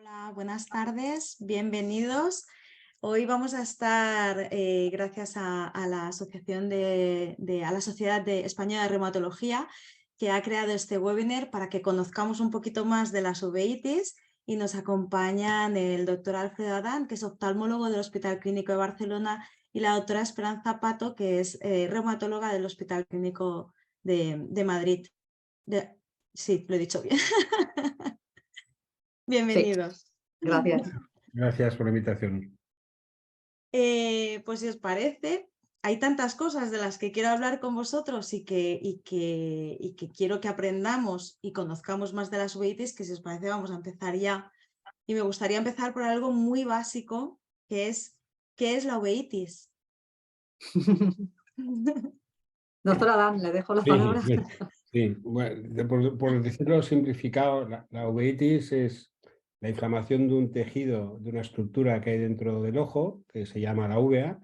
Hola, buenas tardes, bienvenidos. Hoy vamos a estar, gracias a la Asociación a la Sociedad Española de Reumatología, que ha creado este webinar para que conozcamos un poquito más de las uveitis, y nos acompañan el doctor Alfredo Adán, que es oftalmólogo del Hospital Clínico de Barcelona, y la doctora Esperanza Pato, que es reumatóloga del Hospital Clínico de Madrid. Sí, lo he dicho bien. Sí, Bienvenidos. gracias. Gracias por la invitación. Pues si os parece, hay tantas cosas de las que quiero hablar con vosotros y que quiero que aprendamos y conozcamos más de las uveitis, que si os parece vamos a empezar ya. Y me gustaría empezar por algo muy básico, que es ¿qué es la uveitis? Doctora Dan, le dejo la Sí, palabra. sí. Bueno, por decirlo simplificado, la uveitis es la inflamación de un tejido, de una estructura que hay dentro del ojo, que se llama la uvea.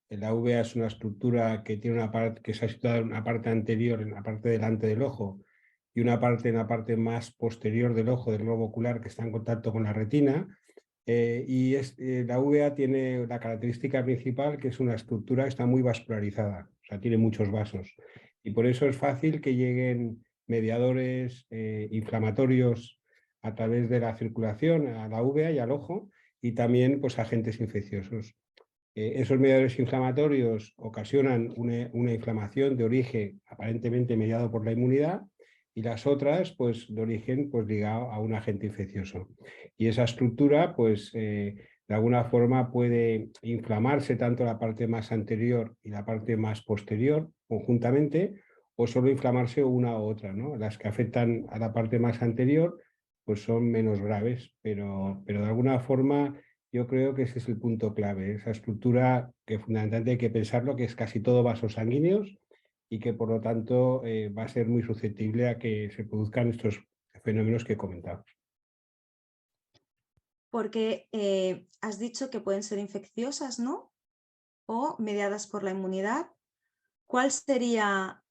La uvea es una estructura que tiene una parte que se ha situado en una parte anterior, en la parte delante del ojo, y una parte en la parte más posterior del ojo, del globo ocular, que está en contacto con la retina. La uvea tiene la característica principal que es una estructura que está muy vascularizada, o sea, tiene muchos vasos. Y por eso es fácil que lleguen mediadores inflamatorios a través de la circulación a la uvea y al ojo, y también pues, agentes infecciosos. Esos mediadores inflamatorios ocasionan una inflamación de origen aparentemente mediado por la inmunidad, y las otras pues, de origen pues, ligado a un agente infeccioso. Y esa estructura pues, de alguna forma puede inflamarse tanto la parte más anterior y la parte más posterior conjuntamente, o solo inflamarse una u otra, ¿no? Las que afectan a la parte más anterior pues son menos graves, pero de alguna forma yo creo que ese es el punto clave, esa estructura que fundamentalmente hay que pensarlo, que es casi todo vasos sanguíneos, y que por lo tanto va a ser muy susceptible a que se produzcan estos fenómenos que he comentado. Porque has dicho que pueden ser infecciosas, ¿no? O mediadas por la inmunidad. ¿Cuál sería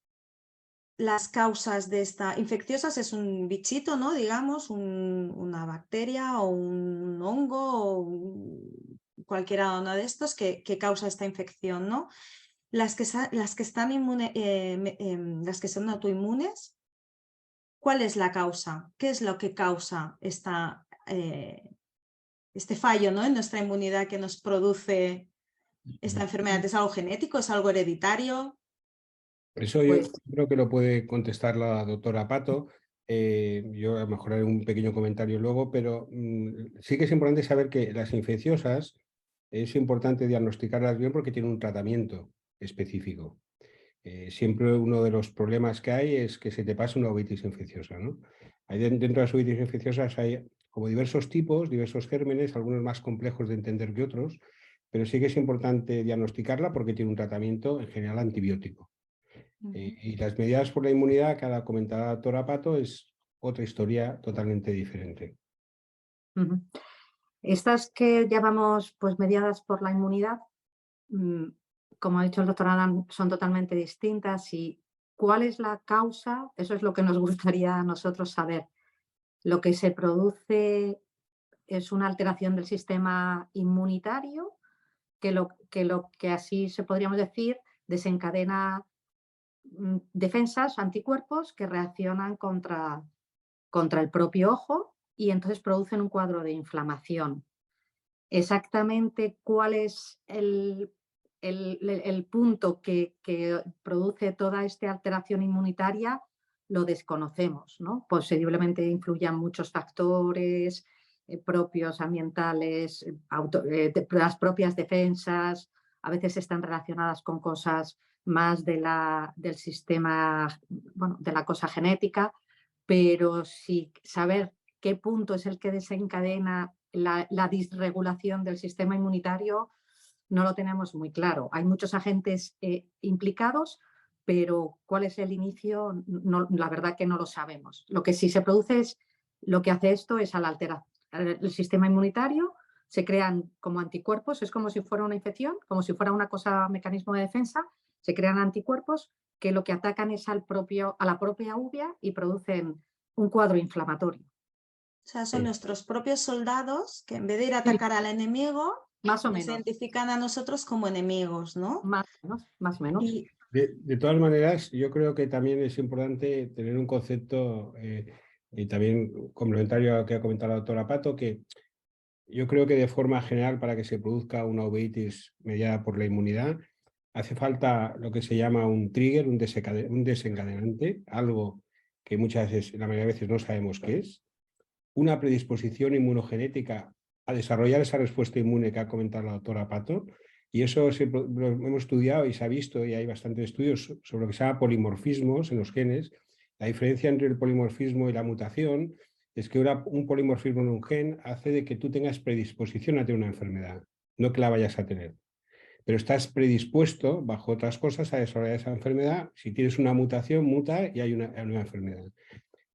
las causas de esta? Infecciosas es un bichito, ¿no? Digamos, una bacteria o un hongo o cualquiera uno de estos que causa esta infección, ¿no? Las que están las que son autoinmunes, ¿cuál es la causa? ¿Qué es lo que causa este fallo, ¿no? en nuestra inmunidad que nos produce esta enfermedad? ¿Es algo genético? ¿Es algo hereditario? Eso yo Pues creo que lo puede contestar la doctora Pato. Yo a lo mejor haré un pequeño comentario luego, pero sí que es importante saber que las infecciosas es importante diagnosticarlas bien porque tienen un tratamiento específico. Siempre uno de los problemas que hay es que se te pasa una uveitis infecciosa, ¿no? Dentro de las uveitis infecciosas hay como diversos tipos, diversos gérmenes, algunos más complejos de entender que otros, pero sí que es importante diagnosticarla porque tiene un tratamiento en general antibiótico. Y las medidas por la inmunidad, que ha comentado la doctora Pato, es otra historia totalmente diferente. estas que llamamos pues, mediadas por la inmunidad, como ha dicho el doctor Adam, son totalmente distintas. ¿Y cuál es la causa? Eso es lo que nos gustaría a nosotros saber. Lo que se produce es una alteración del sistema inmunitario que así se podríamos decir desencadena defensas, anticuerpos que reaccionan contra el propio ojo y entonces producen un cuadro de inflamación. Exactamente cuál es el punto que produce toda esta alteración inmunitaria lo desconocemos, ¿no? Posiblemente influyan muchos factores propios, ambientales, las propias defensas, a veces están relacionadas con cosas más del sistema, bueno, de la cosa genética, pero sí saber qué punto es el que desencadena la disregulación del sistema inmunitario no lo tenemos muy claro. Hay muchos agentes implicados, pero cuál es el inicio, no, la verdad que no lo sabemos. Lo que sí se produce es, lo que hace esto es al alterar el sistema inmunitario, se crean como anticuerpos, es como si fuera una infección, como si fuera una cosa, mecanismo de defensa, se crean anticuerpos que lo que atacan es a la propia uvea y producen un cuadro inflamatorio. O sea, son nuestros propios soldados que en vez de ir a Sí, atacar al enemigo, más o nos menos, identifican a nosotros como enemigos, ¿no? más o menos, más o menos. Y De todas maneras, yo creo que también es importante tener un concepto, y también complementario a lo que ha comentado la doctora Pato, que yo creo que de forma general, para que se produzca una uveitis mediada por la inmunidad, hace falta lo que se llama un trigger, un desencadenante, algo que muchas veces, la mayoría de veces no sabemos qué es, una predisposición inmunogenética a desarrollar esa respuesta inmune que ha comentado la doctora Pato, y eso lo hemos estudiado y se ha visto, y hay bastantes estudios sobre lo que se llama polimorfismos en los genes. La diferencia entre el polimorfismo y la mutación es que un polimorfismo en un gen hace de que tú tengas predisposición a tener una enfermedad, no que la vayas a tener. Pero estás predispuesto, bajo otras cosas, a desarrollar esa enfermedad. Si tienes una mutación, muta y hay una enfermedad.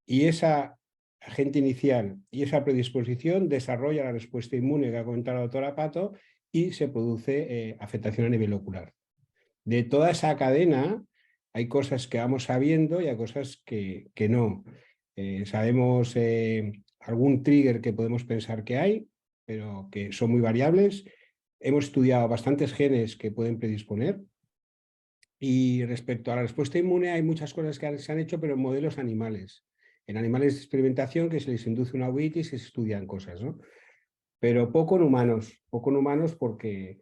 Y esa agente inicial y esa predisposición desarrolla la respuesta inmune que ha comentado la doctora Pato y se produce afectación a nivel ocular. De toda esa cadena hay cosas que vamos sabiendo y hay cosas que no. Sabemos algún trigger que podemos pensar que hay, pero que son muy variables. Hemos estudiado bastantes genes que pueden predisponer. Y respecto a la respuesta inmune, hay muchas cosas que se han hecho, pero en modelos animales. En animales de experimentación que se les induce una uveitis y se estudian cosas, ¿no? Pero poco en humanos porque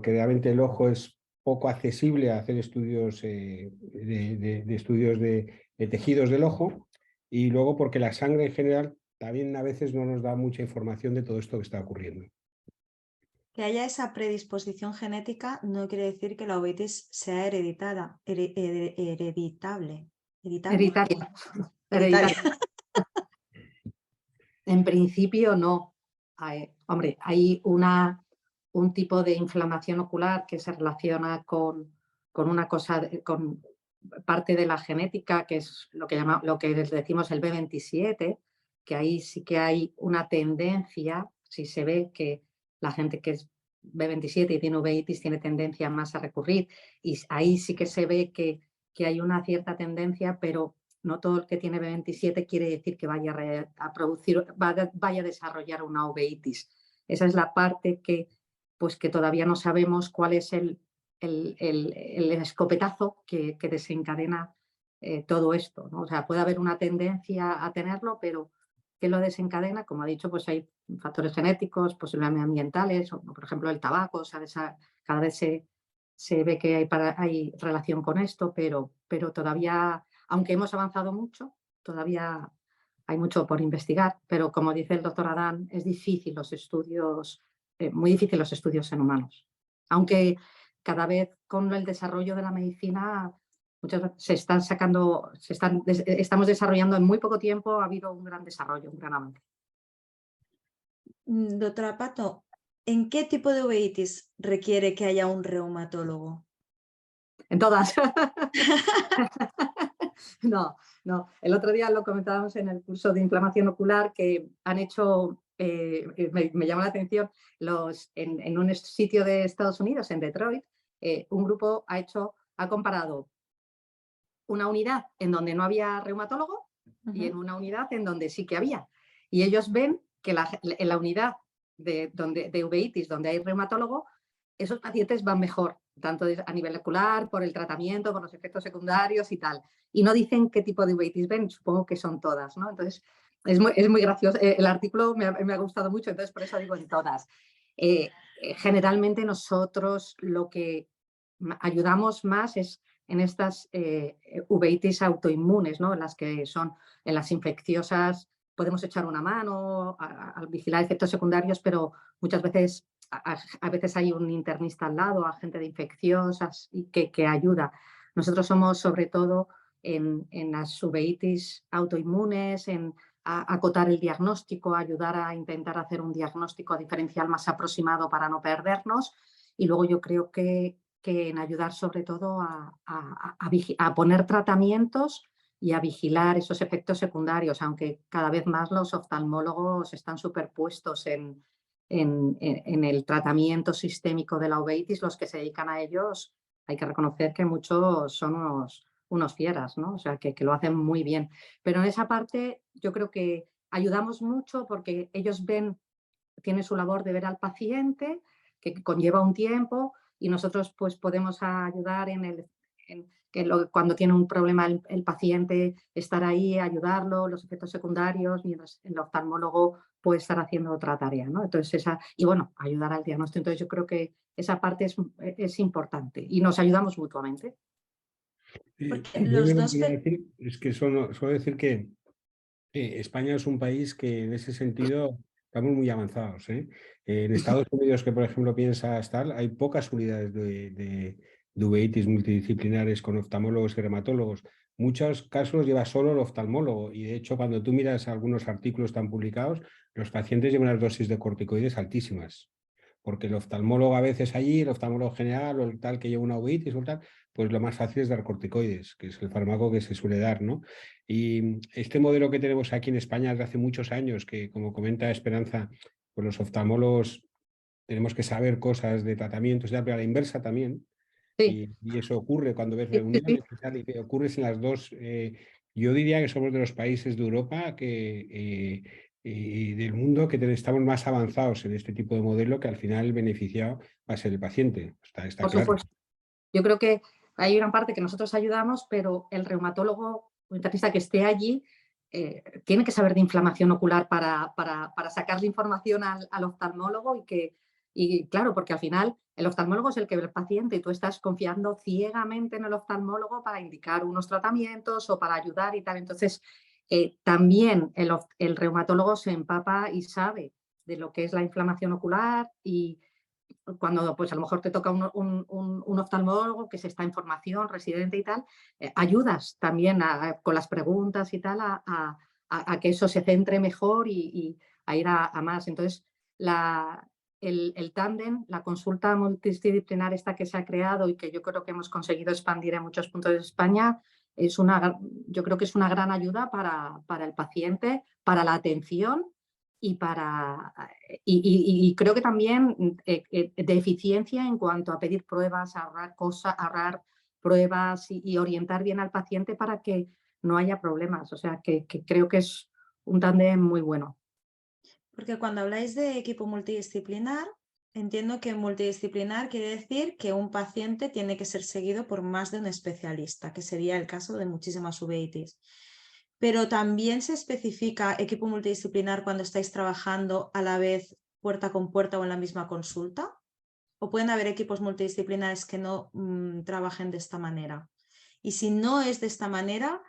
realmente el ojo es poco accesible a hacer estudios estudios de tejidos del ojo, y luego porque la sangre en general también a veces no nos da mucha información de todo esto que está ocurriendo. que haya esa predisposición genética no quiere decir que la uveitis sea hereditable. Hereditable. Hereditaria. Hereditaria. En principio no. Hombre, hay un tipo de inflamación ocular que se relaciona con una cosa, con parte de la genética, que es lo que les decimos el B27, que ahí sí que hay una tendencia, si se ve que la gente que es B27 y tiene uveitis tiene tendencia más a recurrir, y ahí sí que se ve que hay una cierta tendencia, pero no todo el que tiene B27 quiere decir que vaya a desarrollar una uveitis. Esa es la parte que todavía no sabemos cuál es el escopetazo que desencadena todo esto, ¿no? O sea, puede haber una tendencia a tenerlo, pero ¿qué lo desencadena? Como ha dicho, pues hay factores genéticos, posiblemente ambientales, o, por ejemplo, el tabaco. O sea, cada vez se ve que hay relación con esto, pero todavía, aunque hemos avanzado mucho, todavía hay mucho por investigar. Pero como dice el doctor Adán, es difícil los estudios, muy difícil los estudios en humanos. Aunque cada vez con el desarrollo de la medicina estamos desarrollando en muy poco tiempo, ha habido un gran desarrollo, un gran avance. Doctora Pato, ¿en qué tipo de uveitis requiere que haya un reumatólogo? En todas. No. El otro día lo comentábamos en el curso de inflamación ocular que han hecho, me llama la atención, en un sitio de Estados Unidos, en Detroit, un grupo ha comparado una unidad en donde no había reumatólogo y en una unidad en donde sí que había. Y ellos ven que en la unidad de uveitis donde hay reumatólogo, esos pacientes van mejor, tanto a nivel ocular, por el tratamiento, por los efectos secundarios y tal. Y no dicen qué tipo de uveitis ven, supongo que son todas, ¿no? Entonces, es muy gracioso. El artículo me ha gustado mucho, entonces por eso digo en todas. Generalmente nosotros lo que ayudamos más es en estas uveitis autoinmunes, ¿no? En las que son, en las infecciosas, podemos echar una mano al vigilar efectos secundarios, pero muchas veces, a veces hay un internista al lado, agente de infecciosas, y que ayuda. Nosotros somos sobre todo en las uveitis autoinmunes, en acotar el diagnóstico, ayudar a intentar hacer un diagnóstico diferencial más aproximado para no perdernos. Y luego yo creo que en ayudar sobre todo a poner tratamientos y a vigilar esos efectos secundarios, aunque cada vez más los oftalmólogos están superpuestos en el tratamiento sistémico de la uveitis. Los que se dedican a ellos, hay que reconocer que muchos son unos fieras, ¿no? O sea, que lo hacen muy bien. Pero en esa parte yo creo que ayudamos mucho porque ellos tienen su labor de ver al paciente, que conlleva un tiempo, y nosotros pues podemos ayudar cuando tiene un problema el paciente, estar ahí, ayudarlo, los efectos secundarios, mientras el oftalmólogo puede estar haciendo otra tarea, ¿no? Entonces y bueno, ayudar al diagnóstico. Entonces yo creo que esa parte es importante y nos ayudamos mutuamente. Porque Yo los lo que dos... quería decir es que suelo decir que España es un país que en ese sentido estamos muy avanzados, ¿eh? En Estados Unidos, que por ejemplo piensas tal, hay pocas unidades de uveitis multidisciplinares con oftalmólogos y reumatólogos. Muchos casos lleva solo el oftalmólogo y de hecho cuando tú miras algunos artículos tan publicados, los pacientes llevan unas dosis de corticoides altísimas. Porque el oftalmólogo a veces allí, el oftalmólogo general o el tal que lleva una uveitis o tal, pues lo más fácil es dar corticoides, que es el fármaco que se suele dar, ¿no? Y este modelo que tenemos aquí en España desde hace muchos años, que como comenta Esperanza, pues los oftalmólogos tenemos que saber cosas de tratamientos, ya, pero a la inversa también. Sí, Y eso ocurre cuando ves sí, sí, sí. reuniones y tal, y ocurre en las dos. Yo diría que somos de los países de Europa y del mundo que estamos más avanzados en este tipo de modelo, que al final el beneficiado va a ser el paciente. Está Por claro. supuesto. Yo creo que hay una parte que nosotros ayudamos, pero el reumatólogo o internista que esté allí tiene que saber de inflamación ocular para sacarle información al oftalmólogo y claro, porque al final el oftalmólogo es el que ve al paciente y tú estás confiando ciegamente en el oftalmólogo para indicar unos tratamientos o para ayudar y tal. Entonces, también el reumatólogo se empapa y sabe de lo que es la inflamación ocular y cuando pues a lo mejor te toca un oftalmólogo que se está en formación, residente y tal, ayudas también con las preguntas y tal a que eso se centre mejor y a ir a más. Entonces, el tándem, la consulta multidisciplinar esta que se ha creado y que yo creo que hemos conseguido expandir en muchos puntos de España, yo creo que es una gran ayuda para el paciente, para la atención y creo que también de eficiencia en cuanto a pedir pruebas, ahorrar pruebas y orientar bien al paciente para que no haya problemas. O sea, que creo que es un tándem muy bueno. Porque cuando habláis de equipo multidisciplinar, entiendo que multidisciplinar quiere decir que un paciente tiene que ser seguido por más de un especialista, que sería el caso de muchísimas uveitis. Pero también se especifica equipo multidisciplinar cuando estáis trabajando a la vez puerta con puerta o en la misma consulta. ¿O pueden haber equipos multidisciplinares que no trabajen de esta manera? Y si no es de esta manera,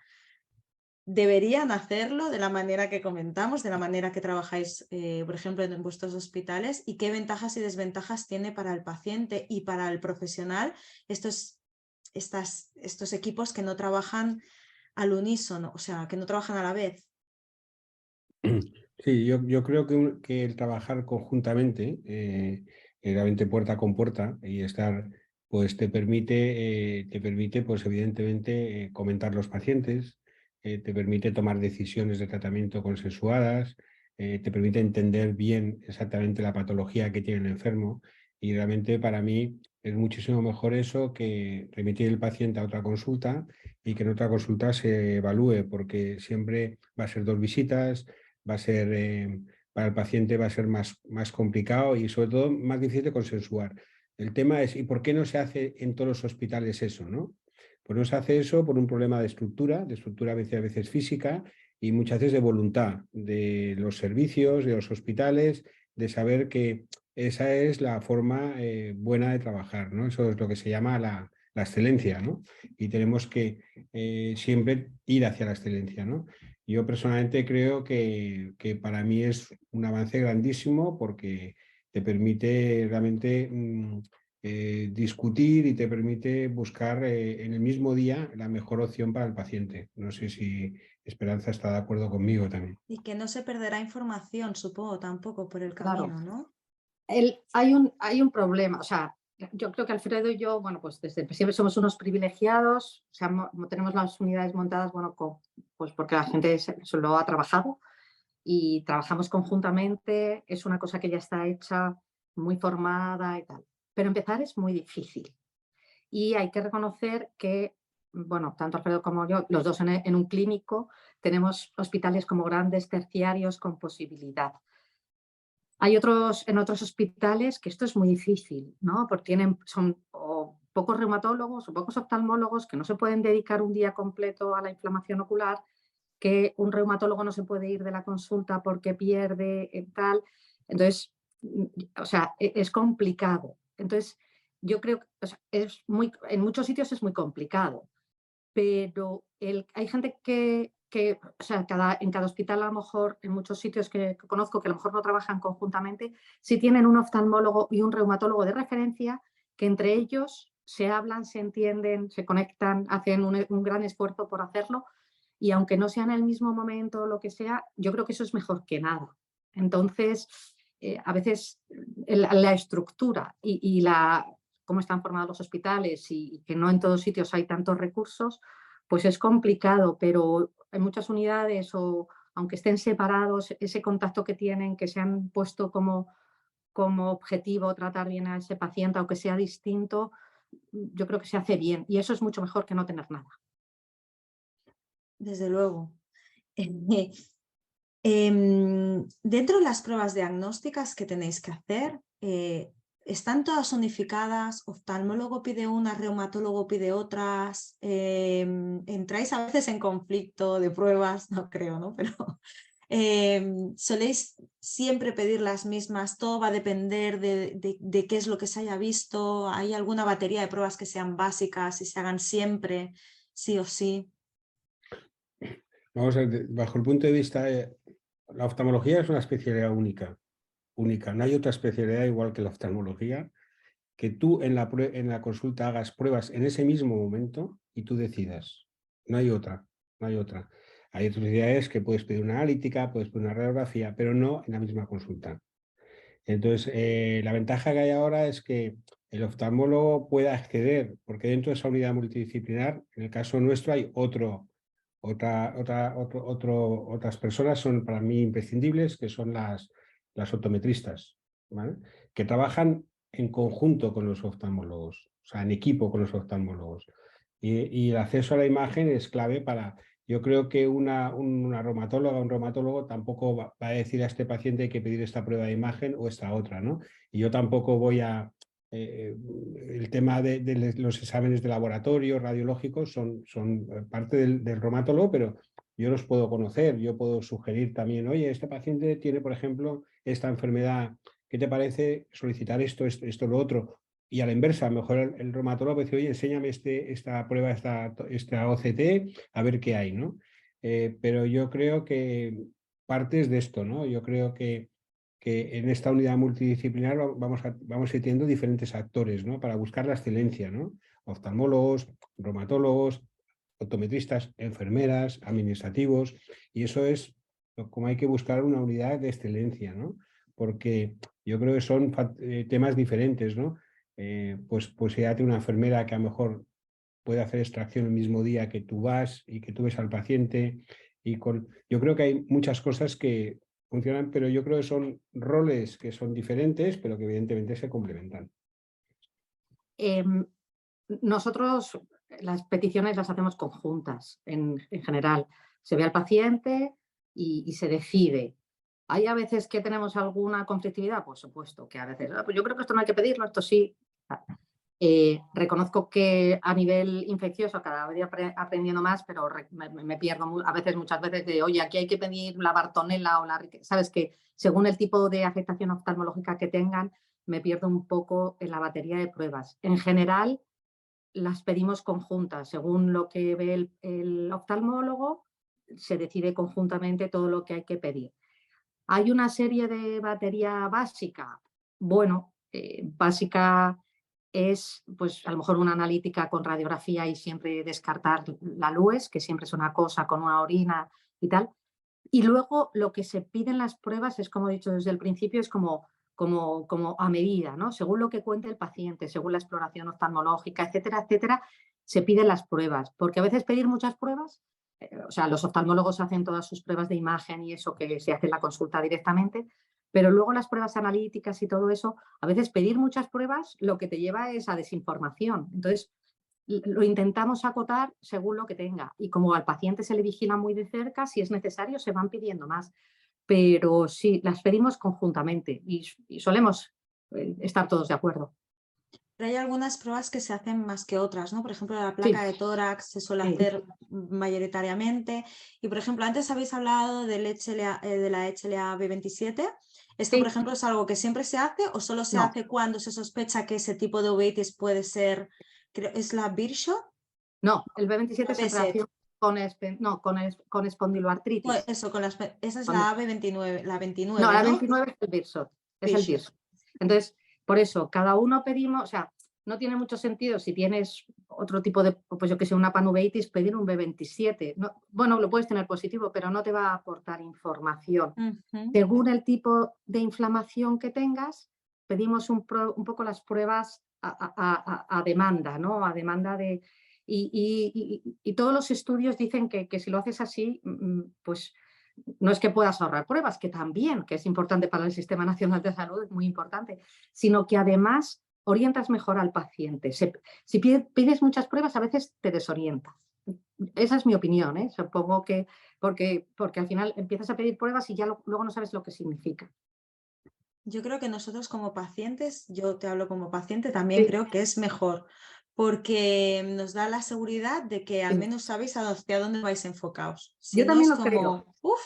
deberían hacerlo de la manera que comentamos, de la manera que trabajáis, por ejemplo, en vuestros hospitales, y qué ventajas y desventajas tiene para el paciente y para el profesional estos equipos que no trabajan al unísono, o sea, que no trabajan a la vez. Sí, yo creo que el trabajar conjuntamente, realmente puerta con puerta y estar, pues te permite, pues evidentemente, comentar los pacientes, te permite tomar decisiones de tratamiento consensuadas, te permite entender bien exactamente la patología que tiene el enfermo y realmente para mí es muchísimo mejor eso que remitir el paciente a otra consulta y que en otra consulta se evalúe, porque siempre va a ser dos visitas, va a ser, para el paciente va a ser más complicado y sobre todo más difícil de consensuar. El tema es, ¿y por qué no se hace en todos los hospitales eso, no? Pues no se hace eso por un problema de estructura a veces física y muchas veces de voluntad de los servicios, de los hospitales, de saber que esa es la forma buena de trabajar, ¿no? Eso es lo que se llama la excelencia, ¿no? Y tenemos que siempre ir hacia la excelencia, ¿no? Yo personalmente creo que para mí es un avance grandísimo porque te permite realmente discutir y te permite buscar en el mismo día la mejor opción para el paciente. No sé si Esperanza está de acuerdo conmigo también. Y que no se perderá información, supongo, tampoco por el Claro. camino, ¿no? Hay un problema, o sea, yo creo que Alfredo y yo, bueno, pues desde siempre somos unos privilegiados, o sea, tenemos las unidades montadas, bueno, pues porque la gente se lo ha trabajado y trabajamos conjuntamente, es una cosa que ya está hecha, muy formada y tal. Pero empezar es muy difícil y hay que reconocer que bueno, tanto Alfredo como yo, los dos en un clínico, tenemos hospitales como grandes terciarios con posibilidad. Hay en otros hospitales que esto es muy difícil, ¿no? Porque son o pocos reumatólogos o pocos oftalmólogos que no se pueden dedicar un día completo a la inflamación ocular, que un reumatólogo no se puede ir de la consulta porque pierde tal. Entonces, o sea, es complicado. Entonces, yo creo que o sea, en muchos sitios es muy complicado, pero hay gente o sea, en cada hospital a lo mejor, en muchos sitios que conozco que a lo mejor no trabajan conjuntamente, sí tienen un oftalmólogo y un reumatólogo de referencia que entre ellos se hablan, se entienden, se conectan, hacen un gran esfuerzo por hacerlo y aunque no sea en el mismo momento o lo que sea, yo creo que eso es mejor que nada. Entonces, a veces la estructura y cómo están formados los hospitales y que no en todos sitios hay tantos recursos, pues es complicado, pero en muchas unidades o aunque estén separados, ese contacto que tienen, que se han puesto como objetivo tratar bien a ese paciente, aunque sea distinto, yo creo que se hace bien y eso es mucho mejor que no tener nada. Desde luego. Dentro de las pruebas diagnósticas que tenéis que hacer, ¿están todas unificadas? ¿Oftalmólogo pide una, reumatólogo pide otras? ¿Entráis a veces en conflicto de pruebas? No creo, ¿no? Pero ¿soléis siempre pedir las mismas? ¿Todo va a depender de qué es lo que se haya visto? ¿Hay alguna batería de pruebas que sean básicas y se hagan siempre, sí o sí? Vamos a ver, bajo el punto de vista, la oftalmología es una especialidad única. No hay otra especialidad igual que la oftalmología, que tú en la consulta hagas pruebas en ese mismo momento y tú decidas. No hay otra, no hay otra. Hay otras especialidades que puedes pedir una analítica, puedes pedir una radiografía, pero no en la misma consulta. Entonces, la ventaja que hay ahora es que el oftalmólogo pueda acceder, porque dentro de esa unidad multidisciplinar, en el caso nuestro hay otras personas son para mí imprescindibles, que son las optometristas, ¿vale? Que trabajan en conjunto con los oftalmólogos, o sea, en equipo con los oftalmólogos. Y el acceso a la imagen es clave para... Yo creo que una reumatóloga o un reumatólogo tampoco va a decir a este paciente hay que pedir esta prueba de imagen o esta otra, ¿no? Y yo tampoco voy a... el tema de los exámenes de laboratorio radiológicos son parte del reumatólogo, pero yo los puedo conocer, yo puedo sugerir también, oye, este paciente tiene, por ejemplo, esta enfermedad, ¿qué te parece solicitar esto, lo otro? Y a la inversa, a lo mejor el reumatólogo dice, oye, enséñame esta prueba, esta OCT, a ver qué hay, ¿no? Pero yo creo que partes de esto, ¿no? Yo creo que en esta unidad multidisciplinar vamos a ir teniendo diferentes actores, ¿no? Para buscar la excelencia, ¿no? Oftalmólogos, reumatólogos, optometristas, enfermeras, administrativos, y eso es como hay que buscar una unidad de excelencia, ¿no? Porque yo creo que son temas diferentes, ¿no? Pues fíjate una enfermera que a lo mejor puede hacer extracción el mismo día que tú vas y que tú ves al paciente. Yo creo que hay muchas cosas que funcionan, pero yo creo que son roles que son diferentes, pero que evidentemente se complementan. Nosotros las peticiones las hacemos conjuntas en general. Se ve al paciente y se decide. ¿Hay a veces que tenemos alguna conflictividad? Por supuesto, que a veces, pues yo creo que esto no hay que pedirlo, esto sí. Reconozco que a nivel infeccioso cada vez aprendiendo más, pero me pierdo muchas veces de, oye, aquí hay que pedir la Bartonella o sabes que según el tipo de afectación oftalmológica que tengan, me pierdo un poco en la batería de pruebas. En general, las pedimos conjuntas. Según lo que ve el oftalmólogo, se decide conjuntamente todo lo que hay que pedir. ¿Hay una serie de batería básica? Bueno, básica es pues a lo mejor una analítica con radiografía y siempre descartar la LUES, que siempre es una cosa con una orina y tal. Y luego lo que se piden las pruebas es, como he dicho desde el principio, es como a medida, ¿no? Según lo que cuente el paciente, según la exploración oftalmológica, etcétera, etcétera, se piden las pruebas. Porque a veces pedir muchas pruebas, o sea, los oftalmólogos hacen todas sus pruebas de imagen y eso que se hace en la consulta directamente, pero luego las pruebas analíticas y todo eso, a veces pedir muchas pruebas lo que te lleva es a desinformación. Entonces, lo intentamos acotar según lo que tenga. Y como al paciente se le vigila muy de cerca, si es necesario, se van pidiendo más. Pero sí, las pedimos conjuntamente y solemos estar todos de acuerdo. Pero hay algunas pruebas que se hacen más que otras, ¿no? Por ejemplo, la Sí, placa de tórax se suele sí. hacer mayoritariamente. Y, por ejemplo, antes habéis hablado del de la HLA-B27. ¿Esto, por Sí. ejemplo, es algo que siempre se hace o solo se No, hace cuando se sospecha que ese tipo de uveitis puede ser, creo, es la Birdshot? no, el B27 La es en BSET. relación con espondiloartritis. Eso, esa es Cuando- la AB29, la no, 29, la ¿no? 29 es el Birdshot, es el Birdshot. Birdshot. Entonces, por eso, cada uno pedimos, o sea, no tiene mucho sentido si tienes otro tipo de, pues yo que sé, una panuveitis, pedir un B27. No, bueno, lo puedes tener positivo, pero no te va a aportar información. Ujú. Según el tipo de inflamación que tengas, pedimos un poco las pruebas a demanda, ¿no? A demanda de... Y todos los estudios dicen que si lo haces así, pues no es que puedas ahorrar pruebas, que también, que es importante para el Sistema Nacional de Salud, es muy importante, sino que además orientas mejor al paciente. Si pides muchas pruebas, a veces te desorientas. Esa es mi opinión, ¿eh? Supongo que porque al final empiezas a pedir pruebas y ya luego no sabes lo que significa. Yo creo que nosotros como pacientes, yo te hablo como paciente, también Sí, creo que es mejor, porque nos da la seguridad de que al sí. menos sabéis hacia dónde vais enfocados. Si Yo no también es lo creo. como, uff,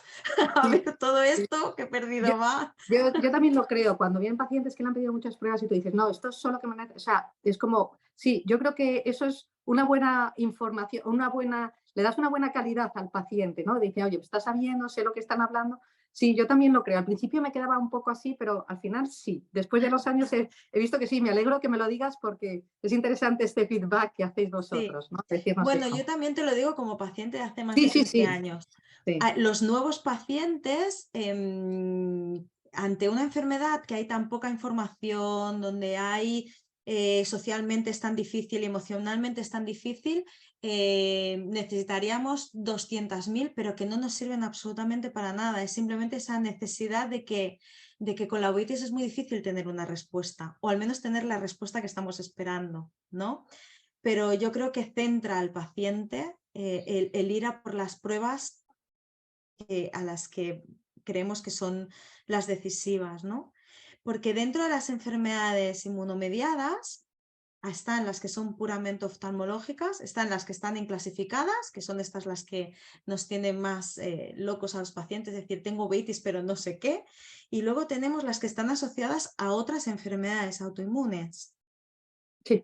a Sí, ver todo sí. esto que he Yo, perdido va. yo también lo creo. Cuando vienen pacientes que le han pedido muchas pruebas y tú dices, no, esto es solo que me... O sea, es como, sí, yo creo que eso es una buena información, le das una buena calidad al paciente, ¿no? Dice, oye, estás sabiendo, sé lo que están hablando. Sí, yo también lo creo. Al principio me quedaba un poco así, pero al final sí. Después de los años he visto que sí, me alegro que me lo digas porque es interesante este feedback que hacéis Sí, vosotros, ¿no? Decirnos bueno, yo eso. también te lo digo como paciente de hace más Sí, de sí, 15 sí, años. sí. Los nuevos pacientes, ante una enfermedad que hay tan poca información, donde hay socialmente es tan difícil y emocionalmente es tan difícil, necesitaríamos 200.000, pero que no nos sirven absolutamente para nada. Es simplemente esa necesidad de que con la uveitis es muy difícil tener una respuesta, o al menos tener la respuesta que estamos esperando, ¿no? Pero yo creo que centra al paciente el ir a por las pruebas a las que creemos que son las decisivas, ¿no? Porque dentro de las enfermedades inmunomediadas están las que son puramente oftalmológicas, están las que están inclasificadas, que son estas las que nos tienen más locos a los pacientes, es decir, tengo uveitis pero no sé qué, y luego tenemos las que están asociadas a otras enfermedades autoinmunes. Sí,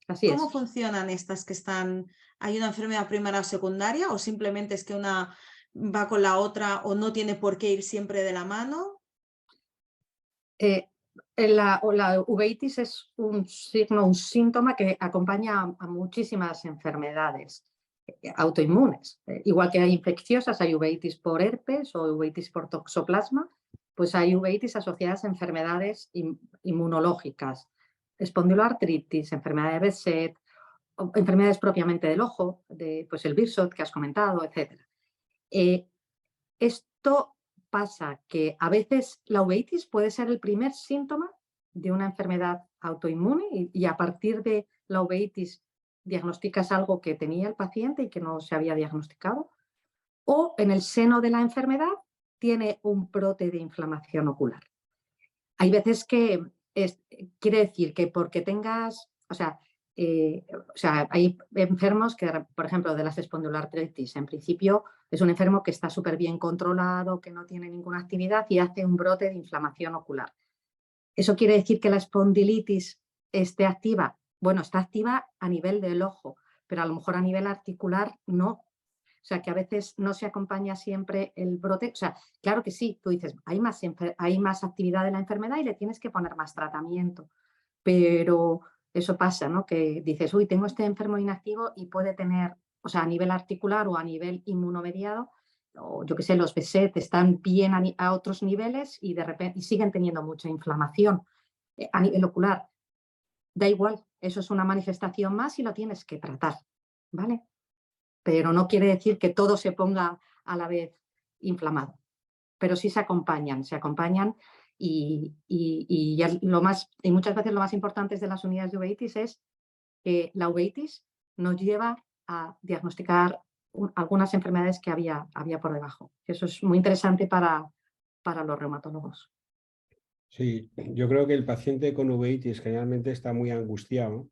así ¿Cómo es. funcionan estas que están, hay una enfermedad primaria o secundaria o simplemente es que una va con la otra o no tiene por qué ir siempre de la mano? Eh, la uveitis es un signo, un síntoma que acompaña a muchísimas enfermedades autoinmunes. Igual que hay infecciosas, hay uveitis por herpes o uveitis por toxoplasma, pues hay uveitis asociadas a enfermedades inmunológicas, espondiloartritis, enfermedad de Behçet, enfermedades propiamente del ojo, pues el Birdshot que has comentado, etc. Esto pasa que a veces la uveitis puede ser el primer síntoma de una enfermedad autoinmune y a partir de la uveitis diagnosticas algo que tenía el paciente y que no se había diagnosticado. O en el seno de la enfermedad tiene un brote de inflamación ocular. Hay veces que quiere decir que porque tengas, o sea, hay enfermos que, por ejemplo, de las espondiloartritis, en principio es un enfermo que está súper bien controlado, que no tiene ninguna actividad y hace un brote de inflamación ocular. ¿Eso quiere decir que la espondilitis esté activa? Bueno, está activa a nivel del ojo, pero a lo mejor a nivel articular no. O sea, que a veces no se acompaña siempre el brote. O sea, claro que sí, tú dices, hay más actividad de la enfermedad y le tienes que poner más tratamiento. Pero eso pasa, ¿no? Que dices, uy, tengo este enfermo inactivo y puede tener, o sea, a nivel articular o a nivel inmunomediado, o yo qué sé, los Behçet están bien a otros niveles y de repente y siguen teniendo mucha inflamación a nivel ocular. Da igual, eso es una manifestación más y lo tienes que tratar, ¿vale? Pero no quiere decir que todo se ponga a la vez inflamado. Pero sí se acompañan y muchas veces lo más importante de las unidades de uveitis es que la uveitis nos lleva a diagnosticar algunas enfermedades que había por debajo. Eso es muy interesante para los reumatólogos. Sí, yo creo que el paciente con uveitis generalmente está muy angustiado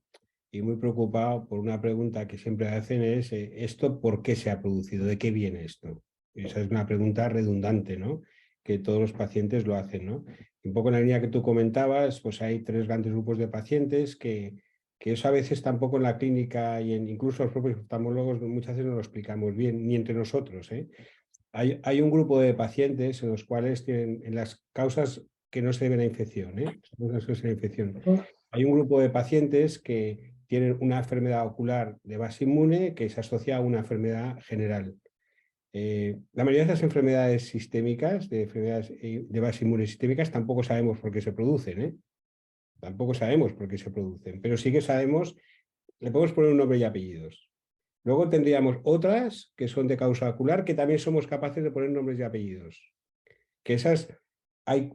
y muy preocupado por una pregunta que siempre hacen es ¿esto por qué se ha producido? ¿De qué viene esto? Y esa es una pregunta redundante, ¿no? Que todos los pacientes lo hacen, ¿no? Y un poco en la línea que tú comentabas, pues hay 3 grandes grupos de pacientes que eso a veces tampoco en la clínica y incluso los propios oftalmólogos muchas veces no lo explicamos bien, ni entre nosotros, ¿eh? Hay un grupo de pacientes en los cuales tienen en las causas que no se deben a infección, ¿eh? Hay un grupo de pacientes que tienen una enfermedad ocular de base inmune que se asocia a una enfermedad general. La mayoría de estas enfermedades sistémicas, de enfermedades de base inmune sistémicas, tampoco sabemos por qué se producen, ¿eh? Tampoco sabemos por qué se producen, pero sí que sabemos, le podemos poner un nombre y apellidos. Luego tendríamos otras que son de causa ocular que también somos capaces de poner nombres y apellidos. Que esas hay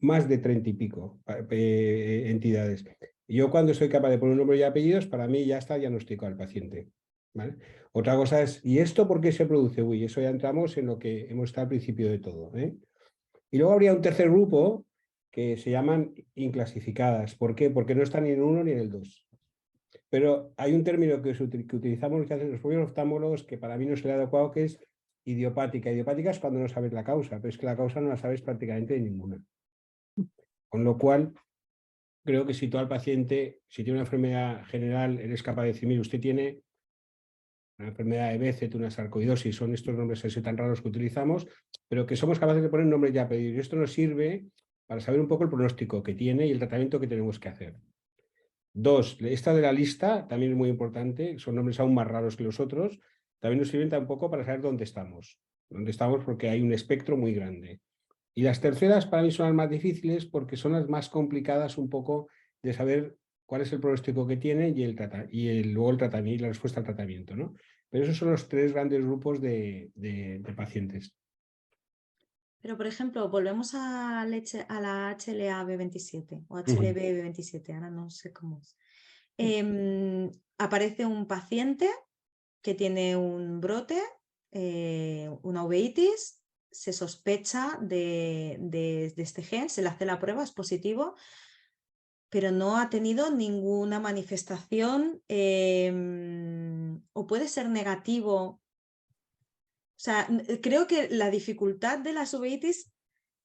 más de 30 y pico entidades. Yo cuando soy capaz de poner un nombre y apellidos, para mí ya está diagnosticado al paciente. ¿Vale? Otra cosa es, ¿y esto por qué se produce? Uy, eso ya entramos en lo que hemos estado al principio de todo, ¿eh? Y luego habría un tercer grupo que se llaman inclasificadas. ¿Por qué? Porque no están ni en el 1 ni en el 2. Pero hay un término que utilizamos que hacen los propios oftalmólogos que para mí no es el adecuado, que es idiopática. Idiopática es cuando no sabes la causa, pero es que la causa no la sabes prácticamente de ninguna. Con lo cual, creo que si tú al paciente, si tiene una enfermedad general, eres capaz de decir, mire, usted tiene una enfermedad de Behçet, una sarcoidosis, son estos nombres así tan raros que utilizamos, pero que somos capaces de poner nombres ya apellidos. Y esto nos sirve para saber un poco el pronóstico que tiene y el tratamiento que tenemos que hacer. 2, esta de la lista también es muy importante, son nombres aún más raros que los otros, también nos sirven tampoco para saber dónde estamos porque hay un espectro muy grande. Y las terceras para mí son las más difíciles porque son las más complicadas un poco de saber cuál es el pronóstico que tiene y luego el tratamiento y la respuesta al tratamiento, ¿no? Pero esos son los 3 grandes grupos de pacientes. Pero, por ejemplo, volvemos a la HLA-B27 o HLB-B27, ahora no sé cómo es. Aparece un paciente que tiene un brote, una uveitis, se sospecha de este gen, se le hace la prueba, es positivo, pero no ha tenido ninguna manifestación o puede ser negativo. O sea, creo que la dificultad de las uveitis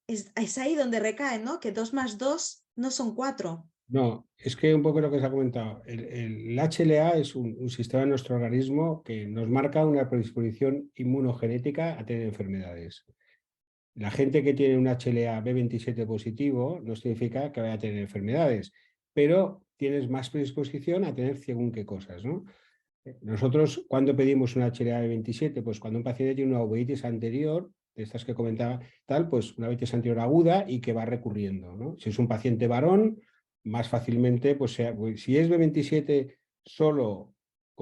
es ahí donde recae, ¿no? Que 2 más 2 no son 4. No, es que un poco lo que se ha comentado, el HLA es un sistema de nuestro organismo que nos marca una predisposición inmunogenética a tener enfermedades. La gente que tiene un HLA B27 positivo no significa que vaya a tener enfermedades, pero tienes más predisposición a tener según qué cosas, ¿no? Nosotros, cuando pedimos un HLA B27, pues cuando un paciente tiene una uveitis anterior, de estas que comentaba, tal, pues una uveitis anterior aguda y que va recurriendo, ¿no? Si es un paciente varón, más fácilmente, pues si es B27 solo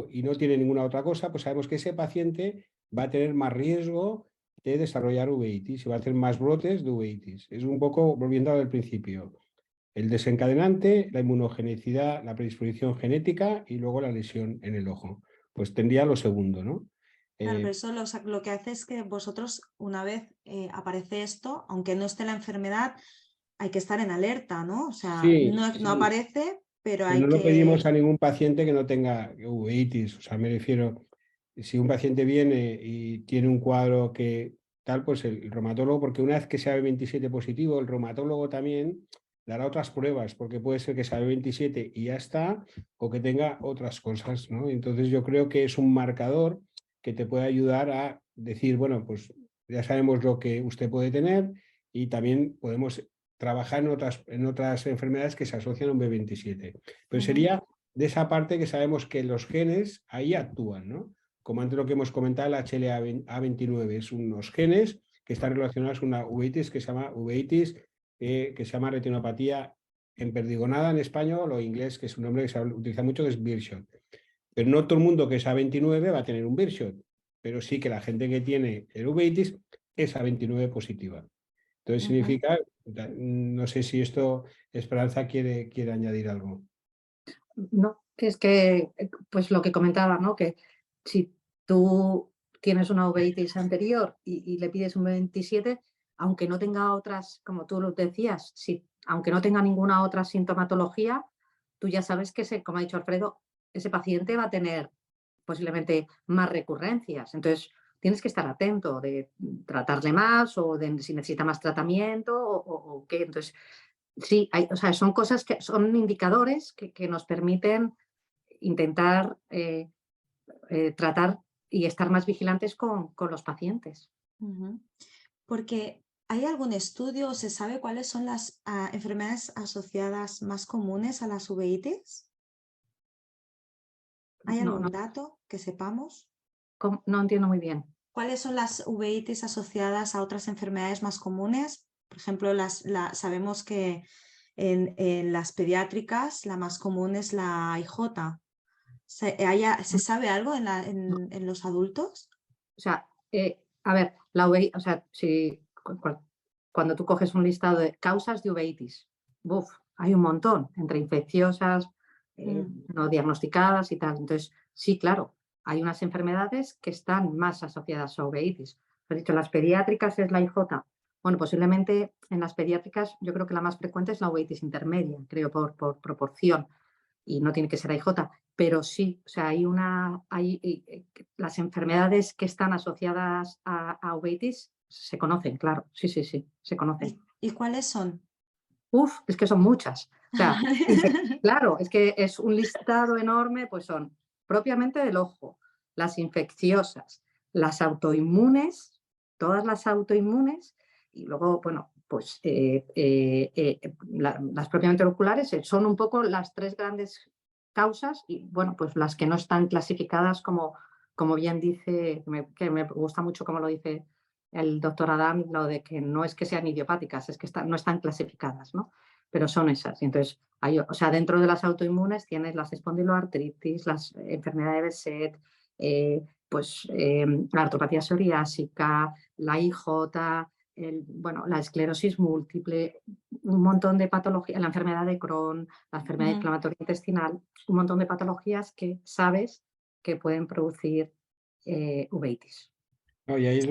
y no tiene ninguna otra cosa, pues sabemos que ese paciente va a tener más riesgo de desarrollar uveitis y va a hacer más brotes de uveitis. Es un poco volviendo al principio. El desencadenante, la inmunogenicidad, la predisposición genética y luego la lesión en el ojo. Pues tendría lo segundo, ¿no? Claro, pero eso lo que hace es que vosotros, una vez aparece esto, aunque no esté la enfermedad, hay que estar en alerta, ¿no? O sea, Sí, no aparece, pero pero hay no lo pedimos que... a ningún paciente que no tenga uveitis. O sea, me refiero, si un paciente viene y tiene un cuadro que tal, pues el reumatólogo, porque una vez que sea B27 positivo, el reumatólogo también dará otras pruebas, porque puede ser que sea B27 y ya está, o que tenga otras cosas, ¿no? Entonces yo creo que es un marcador que te puede ayudar a decir, bueno, pues ya sabemos lo que usted puede tener y también podemos trabajar en otras enfermedades que se asocian a un B27. Pero sería de esa parte que sabemos que los genes ahí actúan, ¿no? Como antes lo que hemos comentado, el HLA-A29 es unos genes que están relacionados con una uveitis que se llama uveitis, que se llama retinopatía emperdigonada en español o inglés, que es un nombre que se utiliza mucho, que es Birdshot. Pero no todo el mundo que es A29 va a tener un Birdshot, pero sí que la gente que tiene el uveitis es A29 positiva. Entonces significa, no sé si esto Esperanza quiere añadir algo. No, Que es que, pues lo que comentaba, ¿no? Que si tú tienes una uveitis anterior y le pides un 27, aunque no tenga otras, como tú lo decías, aunque no tenga ninguna otra sintomatología, tú ya sabes que, como ha dicho Alfredo, ese paciente va a tener posiblemente más recurrencias. Entonces, tienes que estar atento de tratarle más o de si necesita más tratamiento o qué. Entonces, sí, o sea, son cosas que son indicadores que nos permiten intentar tratar y estar más vigilantes con los pacientes. Porque ¿hay algún estudio o se sabe cuáles son las enfermedades asociadas más comunes a las uveitis? ¿Hay No, algún dato que sepamos? no entiendo muy bien. ¿Cuáles son las uveitis asociadas a otras enfermedades más comunes? Por ejemplo, sabemos que en las pediátricas la más común es la IJ. ¿Se sabe algo en los adultos? O sea, a ver, la uveitis, o sea, cuando tú coges un listado de causas de uveitis, hay un montón, entre infecciosas, no diagnosticadas y tal. Entonces, sí, claro, hay unas enfermedades que están más asociadas a uveitis. Has dicho, las pediátricas es la IJ. Bueno, posiblemente en las pediátricas yo creo que la más frecuente es la uveitis intermedia, creo por proporción, y no tiene que ser IJ, pero sí, o sea, las enfermedades que están asociadas a uveitis se conocen, claro, sí, se conocen. ¿Y cuáles son? Es que son muchas. O sea, claro, es que es un listado enorme, pues son propiamente del ojo, las infecciosas, las autoinmunes, todas las autoinmunes, y luego, bueno, pues las propiamente oculares son un poco las tres grandes causas y, bueno, pues las que no están clasificadas como bien dice, que me gusta mucho como lo dice el doctor Adam, lo de que no es que sean idiopáticas, es que no están clasificadas, ¿no? Pero son esas. Y entonces, o sea, dentro de las autoinmunes tienes las espondiloartritis, las enfermedades de Behçet, la artropatía psoriásica, la IJ, bueno, la esclerosis múltiple, un montón de patologías, la enfermedad de Crohn, la enfermedad inflamatoria intestinal, un montón de patologías que sabes que pueden producir uveitis. No, y ahí es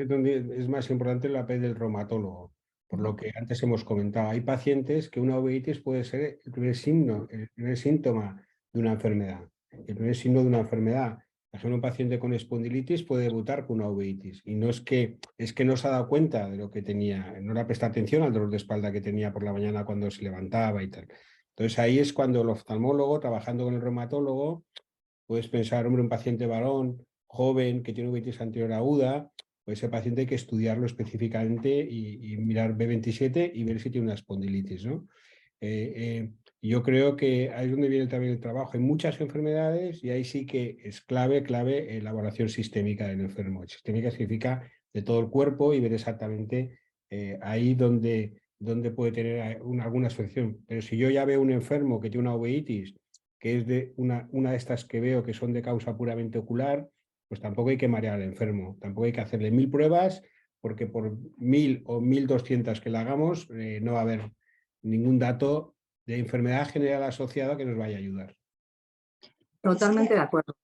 donde es más importante el papel del reumatólogo, por lo que antes hemos comentado. Hay pacientes que una uveitis puede ser el primer síntoma de una enfermedad. El primer signo de una enfermedad. Por ejemplo, un paciente con espondilitis puede debutar con una uveitis y no es que no se ha dado cuenta de lo que tenía, no le ha prestado atención al dolor de espalda que tenía por la mañana cuando se levantaba y tal. Entonces ahí es cuando el oftalmólogo, trabajando con el reumatólogo, puedes pensar, hombre, un paciente varón, joven, que tiene uveitis anterior aguda, pues ese paciente hay que estudiarlo específicamente y mirar B27 y ver si tiene una espondilitis, ¿no? Yo creo que ahí es donde viene también el trabajo. Hay muchas enfermedades y ahí sí que es clave la evaluación sistémica del enfermo. Sistémica significa de todo el cuerpo y ver exactamente ahí donde puede tener alguna asociación. Pero si yo ya veo un enfermo que tiene una uveitis, que es de una de estas que veo que son de causa puramente ocular, pues tampoco hay que marear al enfermo, tampoco hay que hacerle 1000 pruebas, porque por 1000 o 1200 que le hagamos, no va a haber ningún dato de enfermedad general asociada que nos vaya a ayudar. Totalmente de acuerdo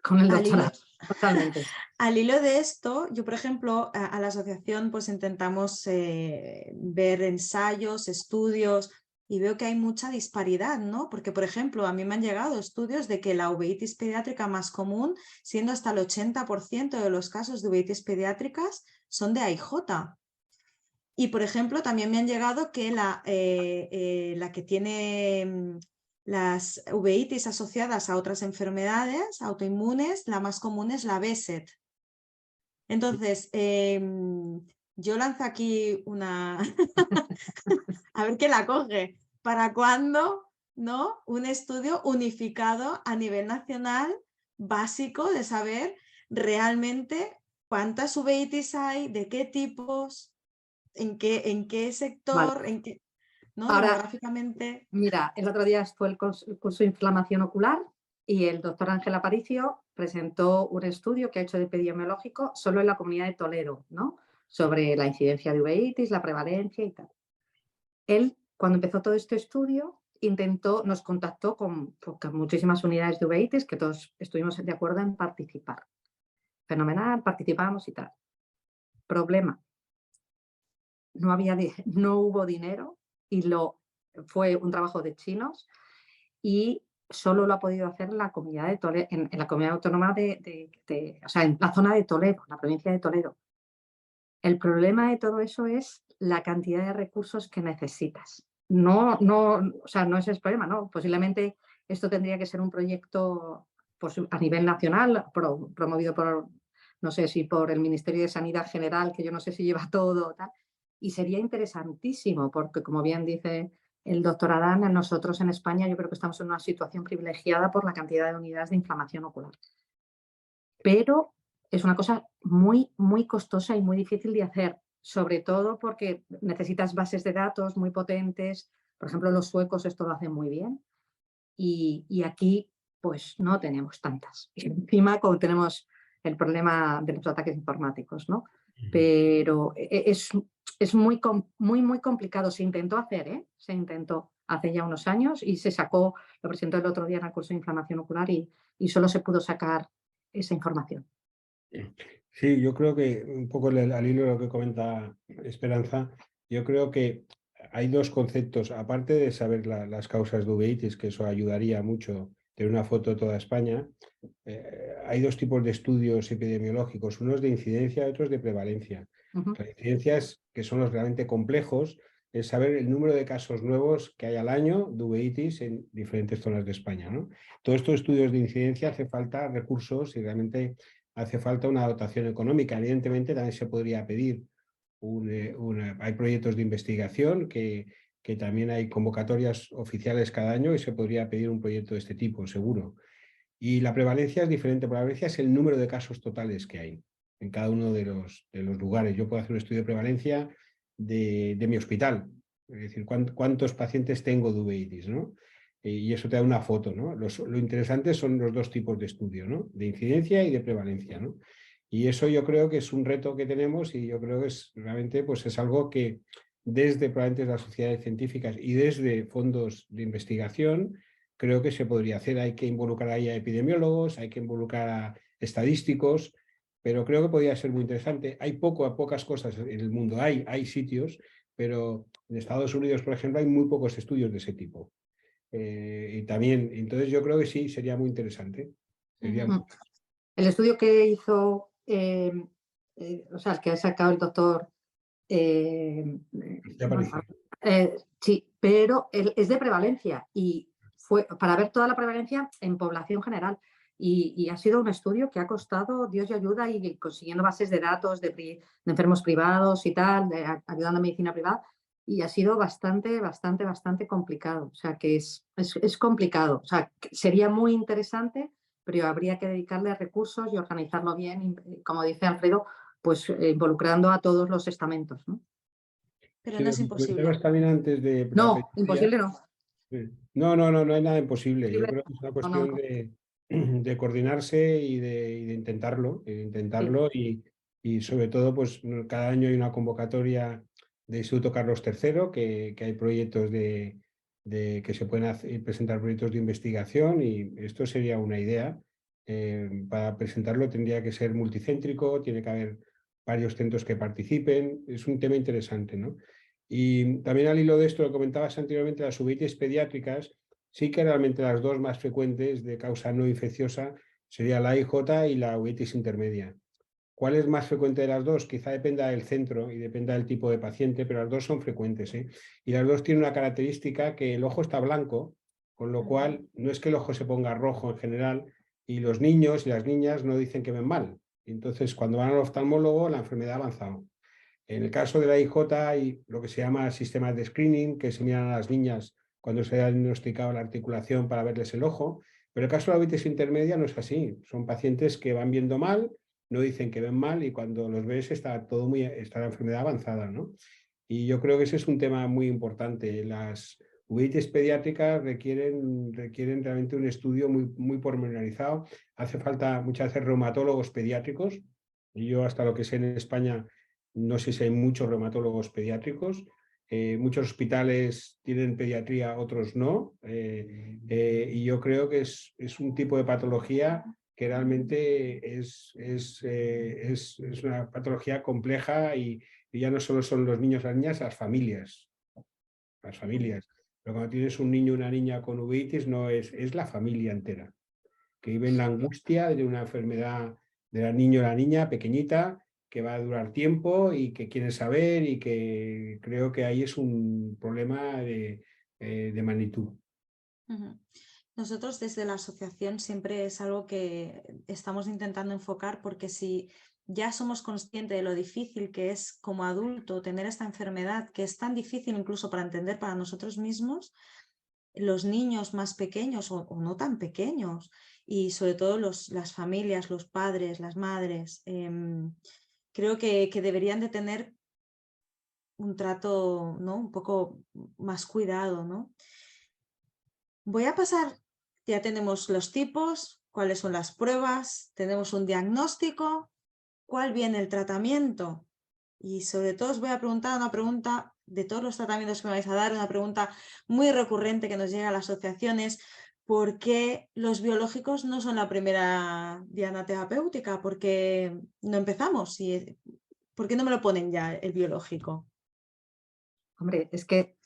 con el doctorado. Totalmente. Al hilo de esto, yo, por ejemplo, a la asociación pues intentamos ver ensayos, estudios, y veo que hay mucha disparidad, ¿no? Porque, por ejemplo, a mí me han llegado estudios de que la uveitis pediátrica más común, siendo hasta el 80% de los casos de uveitis pediátricas, son de AIJ. Y, por ejemplo, también me han llegado que la que tiene las uveitis asociadas a otras enfermedades autoinmunes, la más común es la Behçet. Entonces, yo lanzo aquí una... a ver qué la coge. ¿Para cuándo, no? Un estudio unificado a nivel nacional básico de saber realmente cuántas uveitis hay, de qué tipos, en qué sector, Vale. en qué, ¿no? Ahora, demográficamente. mira, el otro día fue el curso de inflamación ocular y el doctor Ángel Aparicio presentó un estudio que ha hecho de epidemiológico solo en la comunidad de Toledo, ¿no? Sobre la incidencia de uveitis, la prevalencia y tal. Él, cuando empezó todo este estudio, nos contactó con muchísimas unidades de uveitis que todos estuvimos de acuerdo en participar. Fenomenal, participamos y tal. Problema, no hubo dinero y fue un trabajo de chinos y solo lo ha podido hacer la comunidad de Toledo, en la comunidad autónoma o sea, en la zona de Toledo, la provincia de Toledo. El problema de todo eso es la cantidad de recursos que necesitas. O sea, no es el problema, ¿no? Posiblemente esto tendría que ser un proyecto pues, a nivel nacional, promovido por, no sé si por el Ministerio de Sanidad General, que yo no sé si lleva todo, tal, y sería interesantísimo, porque como bien dice el doctor Adán, nosotros en España yo creo que estamos en una situación privilegiada por la cantidad de unidades de inflamación ocular. Pero es una cosa muy, muy costosa y muy difícil de hacer, sobre todo porque necesitas bases de datos muy potentes. Por ejemplo, los suecos esto lo hacen muy bien y aquí pues no tenemos tantas. Y encima como tenemos el problema de los ataques informáticos, ¿no? Pero es muy complicado. Se intentó hacer, ¿eh? Se intentó hace ya unos años y se sacó, lo presentó el otro día en el curso de inflamación ocular y solo se pudo sacar esa información. Sí, yo creo que un poco al hilo de lo que comenta Esperanza, yo creo que hay dos conceptos, aparte de saber las causas de uveitis, que eso ayudaría mucho, tener una foto de toda España, hay dos tipos de estudios epidemiológicos, unos de incidencia y otros de prevalencia. Las incidencias, que son los realmente complejos, es saber el número de casos nuevos que hay al año de uveitis en diferentes zonas de España, ¿no? Todos estos estudios de incidencia hace falta recursos y realmente hace falta una dotación económica. Evidentemente también se podría pedir, hay proyectos de investigación que también hay convocatorias oficiales cada año y se podría pedir un proyecto de este tipo, seguro. Y la prevalencia es diferente. La prevalencia es el número de casos totales que hay en cada uno de los lugares. Yo puedo hacer un estudio de prevalencia de mi hospital, es decir, cuántos pacientes tengo de uveitis, ¿no? Y eso te da una foto, ¿no? Lo interesante son los dos tipos de estudio, ¿no? De incidencia y de prevalencia, ¿no? Y eso yo creo que es un reto que tenemos y yo creo que realmente pues es algo que desde probablemente las sociedades científicas y desde fondos de investigación creo que se podría hacer. Hay que involucrar ahí a epidemiólogos, hay que involucrar a estadísticos, pero creo que podría ser muy interesante. Hay pocas cosas en el mundo, hay sitios, pero en Estados Unidos, por ejemplo, hay muy pocos estudios de ese tipo. Y también, entonces yo creo que sí, sería muy interesante. El estudio que hizo, o sea, el que ha sacado el doctor, sí, pero es de prevalencia y fue para ver toda la prevalencia en población general. Y ha sido un estudio que ha costado Dios y ayuda y consiguiendo bases de datos de enfermos privados y tal, ayudando a medicina privada. Y ha sido bastante complicado. O sea, que es complicado. O sea, sería muy interesante, pero habría que dedicarle recursos y organizarlo bien, como dice Alfredo, pues involucrando a todos los estamentos, ¿no? Pero no es imposible. También antes de no, imposible no. No hay nada imposible. Yo creo que es una No, cuestión de coordinarse y de intentarlo, sí. y sobre todo, pues cada año hay una convocatoria de Instituto Carlos III, que hay proyectos que se pueden presentar proyectos de investigación y esto sería una idea. Para presentarlo tendría que ser multicéntrico, tiene que haber varios centros que participen, es un tema interesante, ¿no? Y también al hilo de esto, lo comentabas anteriormente, las uveitis pediátricas, sí que realmente las dos más frecuentes de causa no infecciosa sería la IJ y la uveitis intermedia. ¿Cuál es más frecuente de las dos? Quizá dependa del centro y dependa del tipo de paciente, pero las dos son frecuentes, ¿eh? Y las dos tienen una característica que el ojo está blanco, con lo cual no es que el ojo se ponga rojo en general y los niños y las niñas no dicen que ven mal. Entonces, cuando van al oftalmólogo, la enfermedad ha avanzado. En el caso de la IJ hay lo que se llama sistemas de screening, que se miran a las niñas cuando se ha diagnosticado la articulación para verles el ojo, pero el caso de la uveitis intermedia no es así. Son pacientes que van viendo mal, no dicen que ven mal y cuando los ves está la enfermedad avanzada, ¿no? Y yo creo que ese es un tema muy importante. Las uveitis pediátricas requieren realmente un estudio muy pormenorizado. Hace falta muchas veces reumatólogos pediátricos, y yo hasta lo que sé en España no sé si hay muchos reumatólogos pediátricos muchos hospitales tienen pediatría, otros no. Y yo creo que es un tipo de patología que realmente es una patología compleja y ya no solo son los niños, las niñas, las familias. Las familias. Pero cuando tienes un niño o una niña con uveitis, no es la familia entera, que vive en la angustia de una enfermedad del niño o la niña pequeñita que va a durar tiempo y que quiere saber, y que creo que ahí es un problema de magnitud. Ujú. Nosotros desde la asociación siempre es algo que estamos intentando enfocar, porque si ya somos conscientes de lo difícil que es como adulto tener esta enfermedad, que es tan difícil incluso para entender para nosotros mismos, los niños más pequeños o no tan pequeños, y sobre todo las familias, los padres, las madres, creo que deberían de tener un trato, ¿no?, un poco más cuidado, ¿no? Voy a pasar, ya tenemos los tipos, cuáles son las pruebas, tenemos un diagnóstico, cuál viene el tratamiento, y sobre todo os voy a preguntar una pregunta de todos los tratamientos que me vais a dar, una pregunta muy recurrente que nos llega a las asociaciones: ¿por qué los biológicos no son la primera diana terapéutica? ¿Por qué no empezamos? ¿Por qué no me lo ponen ya el biológico? Hombre, es que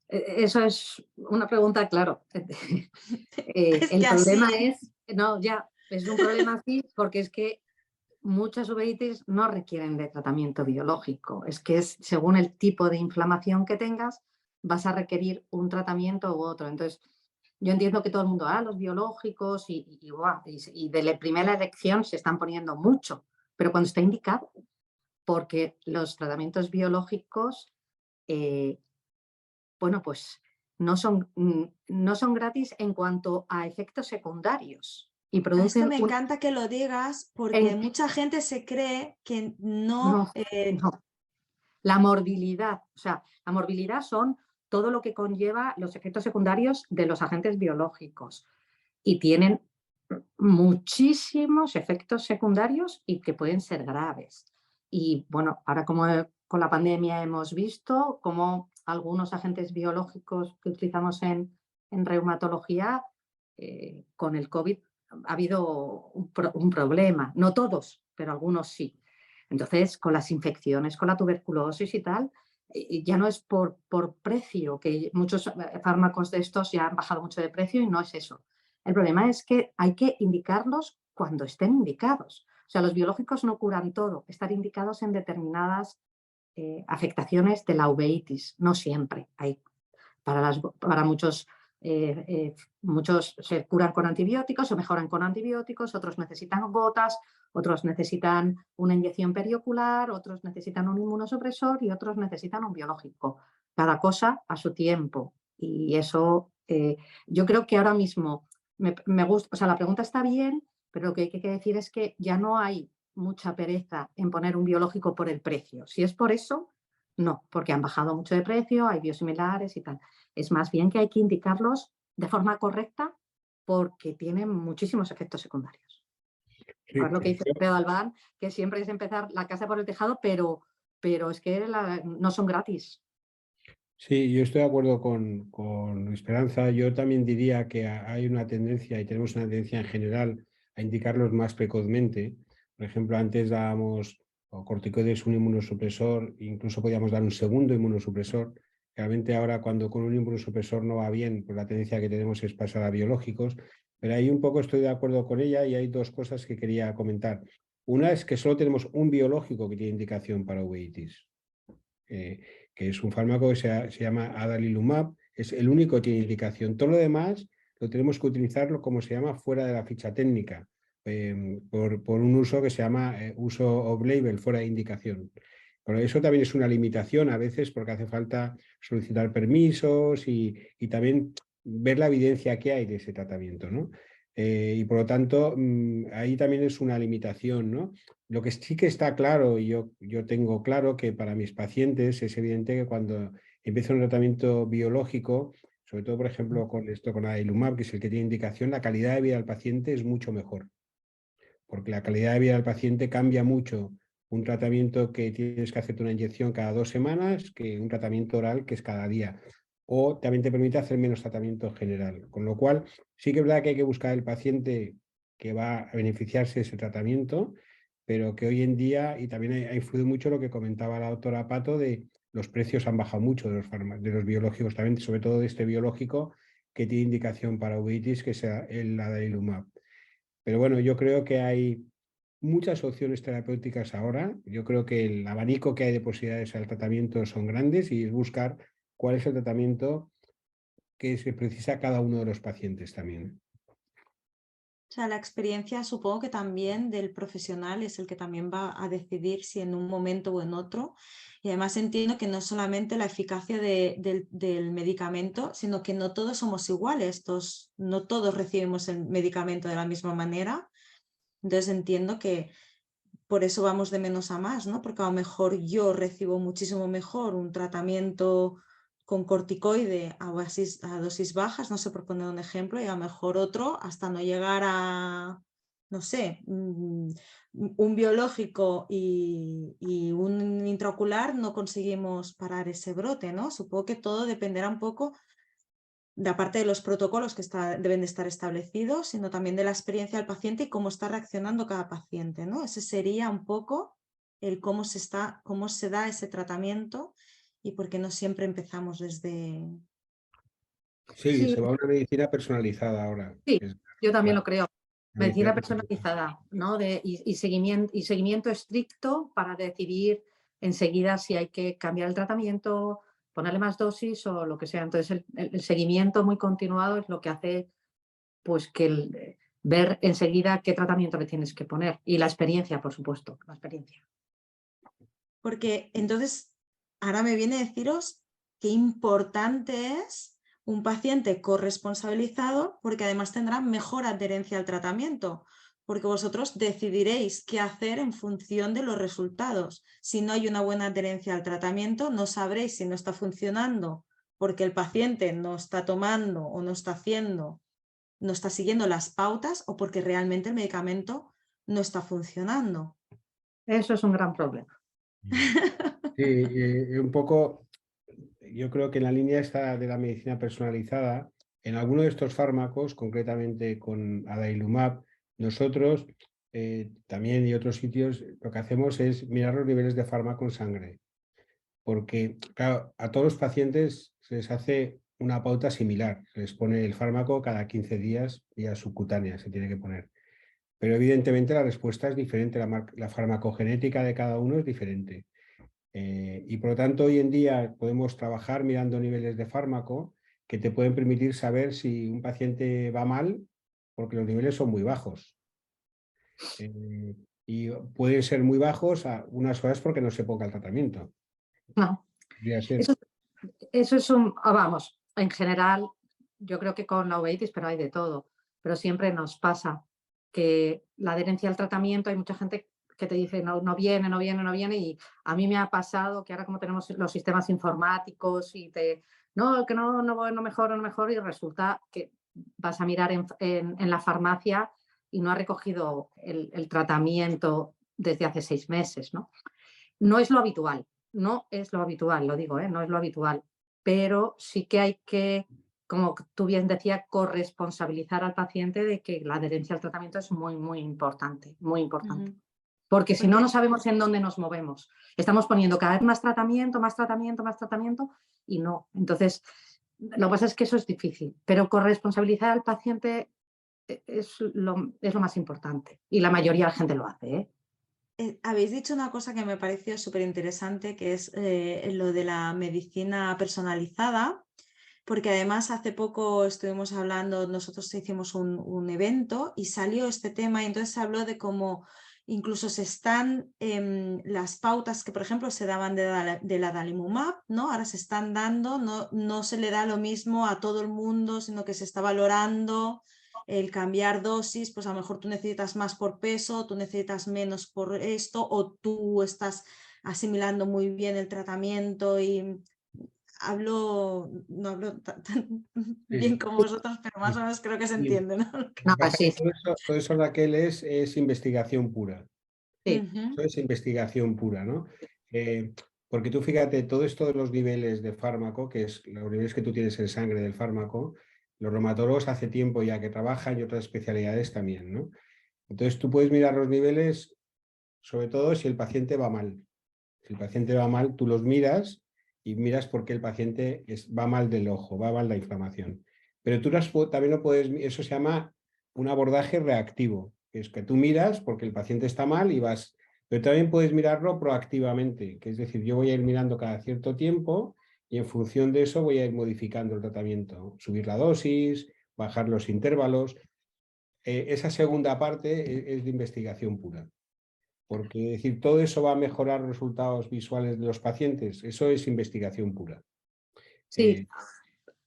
eso es una pregunta, claro. Es que El problema así. es, no, ya, es un problema así porque es que muchas uveitis no requieren de tratamiento biológico. Es que es según el tipo de inflamación que tengas, vas a requerir un tratamiento u otro. Entonces, yo entiendo que todo el mundo, los biológicos y de la primera elección se están poniendo mucho, pero cuando está indicado, porque los tratamientos biológicos, eh, bueno, pues no son gratis en cuanto a efectos secundarios y Esto producen me un... encanta que lo digas, porque en- mucha gente se cree que no. no, no. La morbilidad, o sea, la morbilidad son todo lo que conlleva los efectos secundarios de los agentes biológicos y tienen muchísimos efectos secundarios y que pueden ser graves. Y bueno, ahora como con la pandemia hemos visto cómo algunos agentes biológicos que utilizamos en reumatología, con el COVID ha habido un problema. No todos, pero algunos sí. Entonces, con las infecciones, con la tuberculosis y tal, ya no es por precio, que muchos fármacos de estos ya han bajado mucho de precio y no es eso. El problema es que hay que indicarlos cuando estén indicados. O sea, los biológicos no curan todo, están indicados en determinadas afectaciones de la uveitis, no siempre. Para muchos se curan con antibióticos, se mejoran con antibióticos, otros necesitan gotas, otros necesitan una inyección periocular, otros necesitan un inmunosupresor y otros necesitan un biológico. Cada cosa a su tiempo. Y eso, yo creo que ahora mismo me gusta, o sea, la pregunta está bien, pero lo que hay que decir es que ya no hay mucha pereza en poner un biológico por el precio. Si es por eso, no, porque han bajado mucho de precio, hay biosimilares y tal. Es más bien que hay que indicarlos de forma correcta porque tienen muchísimos efectos secundarios. Sí, A ver lo que dice Pedro Albán, que siempre es empezar la casa por el tejado, pero es que no son gratis. sí, yo estoy de acuerdo con Esperanza. Yo también diría que hay una tendencia, y tenemos una tendencia en general, a indicarlos más precozmente. Por ejemplo, antes dábamos corticoides, un inmunosupresor, incluso podíamos dar un segundo inmunosupresor. Realmente ahora, cuando con un inmunosupresor no va bien, pues la tendencia que tenemos es pasar a biológicos. Pero ahí un poco estoy de acuerdo con ella, y hay dos cosas que quería comentar. Una es que solo tenemos un biológico que tiene indicación para uveitis, que es un fármaco que se llama adalimumab, es el único que tiene indicación. Todo lo demás lo tenemos que utilizarlo, como se llama, fuera de la ficha técnica, por un uso que se llama uso off-label, fuera de indicación. Pero eso también es una limitación a veces, porque hace falta solicitar permisos y también ver la evidencia que hay de ese tratamiento, ¿no? Y por lo tanto, ahí también es una limitación, ¿no? Lo que sí que está claro, y yo tengo claro que para mis pacientes es evidente que cuando empieza un tratamiento biológico, sobre todo, por ejemplo, con adalimumab, que es el que tiene indicación, la calidad de vida del paciente es mucho mejor, porque la calidad de vida del paciente cambia mucho un tratamiento que tienes que hacerte una inyección cada 2 semanas que un tratamiento oral que es cada día. O también te permite hacer menos tratamiento en general. Con lo cual, sí que es verdad que hay que buscar el paciente que va a beneficiarse de ese tratamiento, pero que hoy en día, y también ha influido mucho lo que comentaba la doctora Pato, de los precios han bajado mucho de los biológicos, también sobre todo de este biológico que tiene indicación para uveitis, que sea el adalimumab. Pero bueno, yo creo que hay muchas opciones terapéuticas ahora. Yo creo que el abanico que hay de posibilidades al tratamiento son grandes y es buscar cuál es el tratamiento que se precisa cada uno de los pacientes también. O sea, la experiencia supongo que también del profesional es el que también va a decidir si en un momento o en otro. Y además entiendo que no solamente la eficacia del medicamento, sino que no todos somos iguales, no todos recibimos el medicamento de la misma manera. Entonces entiendo que por eso vamos de menos a más, ¿no? Porque a lo mejor yo recibo muchísimo mejor un tratamiento con corticoide a dosis bajas, no sé por poner un ejemplo, y a lo mejor otro hasta no llegar a, no sé, un biológico y un intraocular no conseguimos parar ese brote, ¿no? Supongo que todo dependerá un poco de aparte de los protocolos que deben de estar establecidos, sino también de la experiencia del paciente y cómo está reaccionando cada paciente, ¿no? Ese sería un poco el cómo se da ese tratamiento y por qué no siempre empezamos desde... Sí, Sí, se va a una medicina personalizada ahora. sí, yo también La lo creo. medicina Medicina personalizada, ¿no? Y seguimiento estricto para decidir enseguida si hay que cambiar el tratamiento, ponerle más dosis o lo que sea. Entonces, el seguimiento muy continuado es lo que hace pues que ver enseguida qué tratamiento le tienes que poner. Y la experiencia, por supuesto, la experiencia. Porque entonces, ahora me viene a deciros qué importante es un paciente corresponsabilizado, porque además tendrá mejor adherencia al tratamiento, porque vosotros decidiréis qué hacer en función de los resultados. Si no hay una buena adherencia al tratamiento, no sabréis si no está funcionando porque el paciente no está tomando o no está haciendo, no está siguiendo las pautas o porque realmente el medicamento no está funcionando. Eso es un gran problema. Sí, un poco, yo creo que en la línea esta de la medicina personalizada, en alguno de estos fármacos, concretamente con adalimumab, nosotros también y otros sitios lo que hacemos es mirar los niveles de fármaco en sangre, porque claro, a todos los pacientes se les hace una pauta similar, se les pone el fármaco cada 15 días vía subcutánea, se tiene que poner. Pero evidentemente la respuesta es diferente, la farmacogenética de cada uno es diferente. Y por lo tanto, hoy en día podemos trabajar mirando niveles de fármaco que te pueden permitir saber si un paciente va mal, porque los niveles son muy bajos. Y pueden ser muy bajos a unas horas porque no se ponga el tratamiento. No, Podría ser. eso es vamos, en general, yo creo que con la uveitis, pero hay de todo. Pero siempre nos pasa que la adherencia al tratamiento, hay mucha gente que te dice no, no viene, no viene, no viene. Y a mí me ha pasado que ahora como tenemos los sistemas informáticos y no, que no mejoro, no mejoro, y resulta que vas a mirar en la farmacia y no ha recogido el tratamiento desde hace 6 meses, ¿no? No es lo habitual, no es lo habitual, lo digo, no es lo habitual, pero sí que hay que, como tú bien decías, corresponsabilizar al paciente de que la adherencia al tratamiento es muy, muy importante, muy importante. Uh-huh. Porque si no, no sabemos en dónde nos movemos. Estamos poniendo cada vez más tratamiento, más tratamiento, más tratamiento y no. Entonces, lo que pasa es que eso es difícil, pero corresponsabilizar al paciente es lo más importante y la mayoría de la gente lo hace, ¿eh? Habéis dicho una cosa que me pareció súper interesante, que es lo de la medicina personalizada, porque además hace poco estuvimos hablando, nosotros hicimos un evento y salió este tema y entonces se habló de cómo incluso se están las pautas que por ejemplo se daban del adalimumab, ¿no? Ahora se están dando, no se le da lo mismo a todo el mundo, sino que se está valorando el cambiar dosis, pues a lo mejor tú necesitas más por peso, tú necesitas menos por esto, o tú estás asimilando muy bien el tratamiento y no hablo tan bien como vosotros, pero más o menos creo que se entiende, ¿no? No, Pasa sí, que todo eso, Raquel, es investigación pura. Sí, Eso es investigación pura, ¿no? Porque tú fíjate, todo esto de los niveles de fármaco, que es los niveles que tú tienes en sangre del fármaco, los reumatólogos hace tiempo ya que trabajan y otras especialidades también, ¿no? Entonces tú puedes mirar los niveles, sobre todo si el paciente va mal. Si el paciente va mal, tú los miras y miras por qué el paciente va mal del ojo, va mal la inflamación. Pero tú también lo puedes, eso se llama un abordaje reactivo, que es que tú miras porque el paciente está mal y vas, pero también puedes mirarlo proactivamente, que es decir, yo voy a ir mirando cada cierto tiempo y en función de eso voy a ir modificando el tratamiento, subir la dosis, bajar los intervalos. Esa segunda parte es de investigación pura. Porque decir, todo eso va a mejorar los resultados visuales de los pacientes, eso es investigación pura. sí.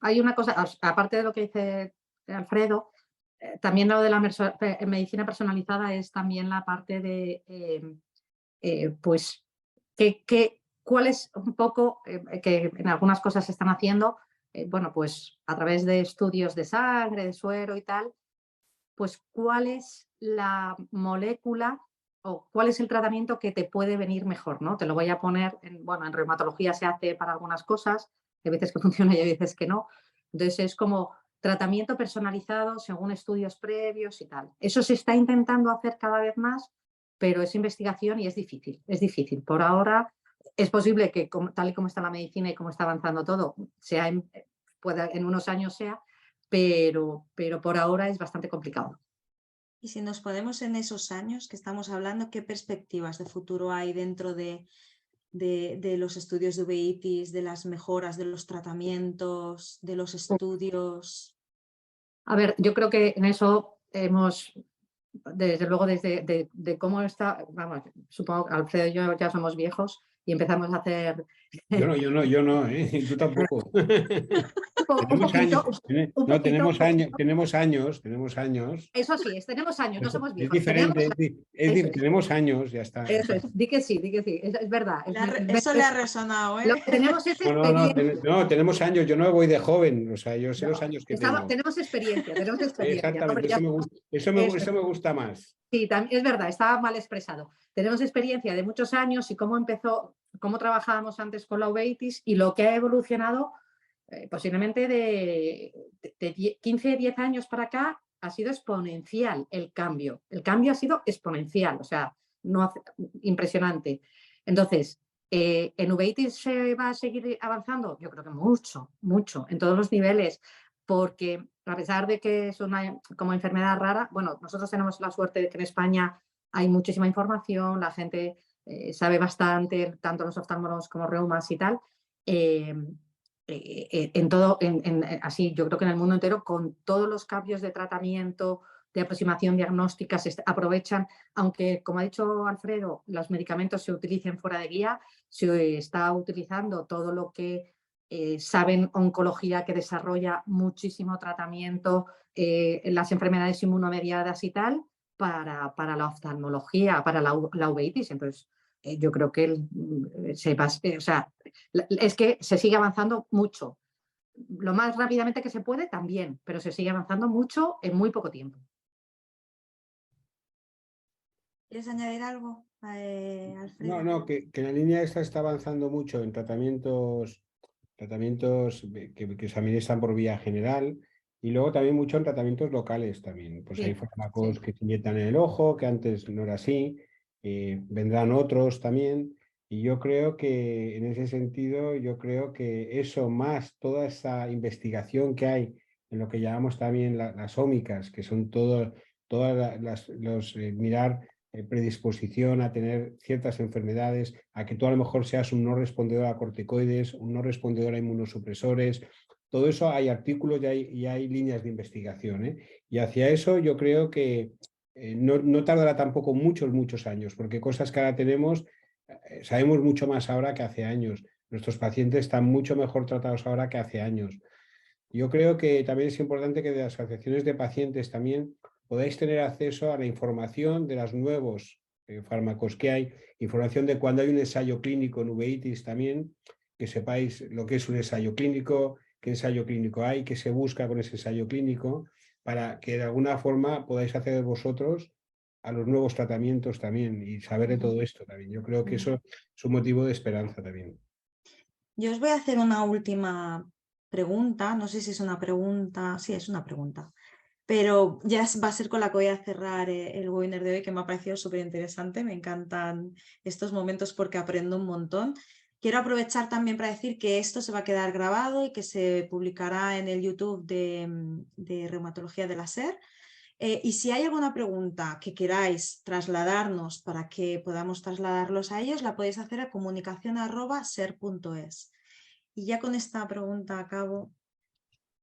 Hay una cosa, aparte de lo que dice Alfredo, también lo de la medicina personalizada es también la parte de, pues, cuál es un poco, que en algunas cosas se están haciendo, bueno, pues a través de estudios de sangre, de suero y tal, pues cuál es la molécula o cuál es el tratamiento que te puede venir mejor, ¿no? Te lo voy a poner, bueno, en reumatología se hace para algunas cosas, hay veces que funciona y hay veces que no. Entonces es como tratamiento personalizado según estudios previos y tal. Eso se está intentando hacer cada vez más, pero es investigación y es difícil, es difícil. Por ahora es posible que tal y como está la medicina y como está avanzando todo, sea en unos años sea, pero por ahora es bastante complicado. Y si nos ponemos en esos años que estamos hablando, ¿qué perspectivas de futuro hay dentro de los estudios de uveitis, de las mejoras de los tratamientos, de los estudios? A ver, yo creo que en eso hemos, desde luego, de cómo está, vamos, supongo que Alfredo y yo ya somos viejos y empezamos a hacer Yo no, ¿eh? Tú tampoco. un Tenemos poquito, años, un no, poquito, un poquito. tenemos años. Eso sí, tenemos años, no somos Es viejos, tenemos, diferente, eso es, tenemos años, ya está. eso es, di que sí, es verdad. Eso le ha resonado, ¿eh? Lo que tenemos es No, experiencia. no, tenemos años, yo no voy de joven, o sea, yo sé los años que tengo. Tenemos experiencia, tenemos experiencia. No, Exactamente, pero ya, eso me gusta más. sí, es verdad, estaba mal expresado. Tenemos experiencia de muchos años y cómo empezó, cómo trabajábamos antes con la uveitis y lo que ha evolucionado posiblemente de 15, 10 años para acá ha sido exponencial el cambio. El cambio ha sido exponencial, o sea, no impresionante. Entonces, ¿en uveitis se va a seguir avanzando? Yo creo que mucho, mucho, en todos los niveles, porque a pesar de que es una como enfermedad rara, bueno, nosotros tenemos la suerte de que en España hay muchísima información, la gente sabe bastante, tanto los oftalmólogos como reumas y tal. En todo, así, yo creo que en el mundo entero, con todos los cambios de tratamiento, de aproximación diagnóstica, se aprovechan, aunque, como ha dicho Alfredo, los medicamentos se utilicen fuera de guía, se está utilizando todo lo que saben oncología, que desarrolla muchísimo tratamiento en las enfermedades inmunomediadas y tal, para la oftalmología, para la uveitis. Entonces, yo creo que o sea, es que se sigue avanzando mucho. Lo más rápidamente que se puede también, pero se sigue avanzando mucho en muy poco tiempo. ¿Quieres añadir algo, Alfredo? No, que la línea esta está avanzando mucho en tratamientos que se administran por vía general y luego también mucho en tratamientos locales también. Pues hay Sí, fármacos sí. que se inyectan en el ojo, que antes no era así, vendrán otros también. Y yo creo que en ese sentido, yo creo que eso más toda esa investigación que hay en lo que llamamos también las ómicas, que son todas mirar predisposición a tener ciertas enfermedades, a que tú a lo mejor seas un no respondedor a corticoides, un no respondedor a inmunosupresores. Todo eso hay artículos y hay líneas de investigación, ¿eh? Y hacia eso yo creo que no tardará tampoco muchos años, porque cosas que ahora tenemos, sabemos mucho más ahora que hace años. Nuestros pacientes están mucho mejor tratados ahora que hace años. Yo creo que también es importante que de las asociaciones de pacientes también podáis tener acceso a la información de los nuevos fármacos que hay, información de cuando hay un ensayo clínico en uveitis también, que sepáis lo que es un ensayo clínico, qué ensayo clínico hay, qué se busca con ese ensayo clínico, para que de alguna forma podáis acceder vosotros a los nuevos tratamientos también y saber de todo esto también. Yo creo que eso es un motivo de esperanza también. Yo os voy a hacer una última pregunta, no sé si es una pregunta, sí, es una pregunta, pero ya va a ser con la que voy a cerrar el webinar de hoy, que me ha parecido súper interesante, me encantan estos momentos porque aprendo un montón. Quiero aprovechar también para decir que esto se va a quedar grabado y que se publicará en el YouTube de Reumatología de la SER. Y si hay alguna pregunta que queráis trasladarnos para que podamos trasladarlos a ellos, la podéis hacer a comunicación@ser.es. Y ya con esta pregunta acabo.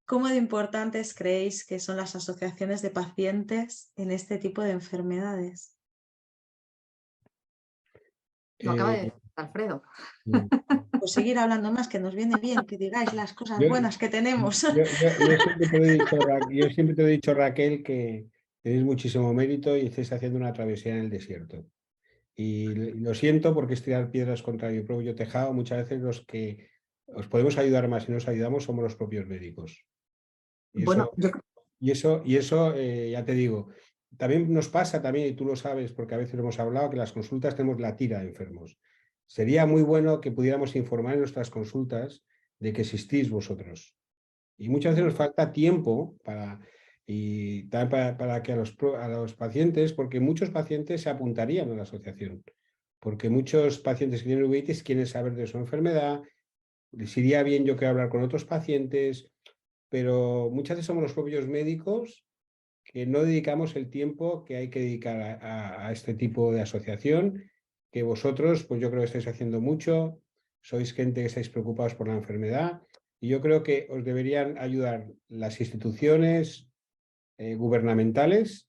¿Cómo de importantes creéis que son las asociaciones de pacientes en este tipo de enfermedades? Lo acaba de Eh, decir Alfredo. Pues seguir hablando más, que nos viene bien, que digáis las cosas yo, buenas que tenemos. yo siempre te lo he dicho, yo siempre te lo he dicho, Raquel, que tenéis muchísimo mérito y estáis haciendo una travesía en el desierto. Y lo siento porque es tirar piedras contra mi propio tejado. Muchas veces los que os podemos ayudar más y nos ayudamos somos los propios médicos. Y Bueno, eso, ya te digo, también nos pasa también, y tú lo sabes porque a veces hemos hablado, que las consultas tenemos la tira de enfermos. Sería muy bueno que pudiéramos informar en nuestras consultas de que existís vosotros. Y muchas veces nos falta tiempo y también para que a los pacientes, porque muchos pacientes se apuntarían a la asociación, porque muchos pacientes que tienen uveitis quieren saber de su enfermedad, les iría bien yo que hablar con otros pacientes, pero muchas veces somos los propios médicos que no dedicamos el tiempo que hay que dedicar a este tipo de asociación, que vosotros, pues yo creo que estáis haciendo mucho, sois gente que estáis preocupados por la enfermedad y yo creo que os deberían ayudar las instituciones gubernamentales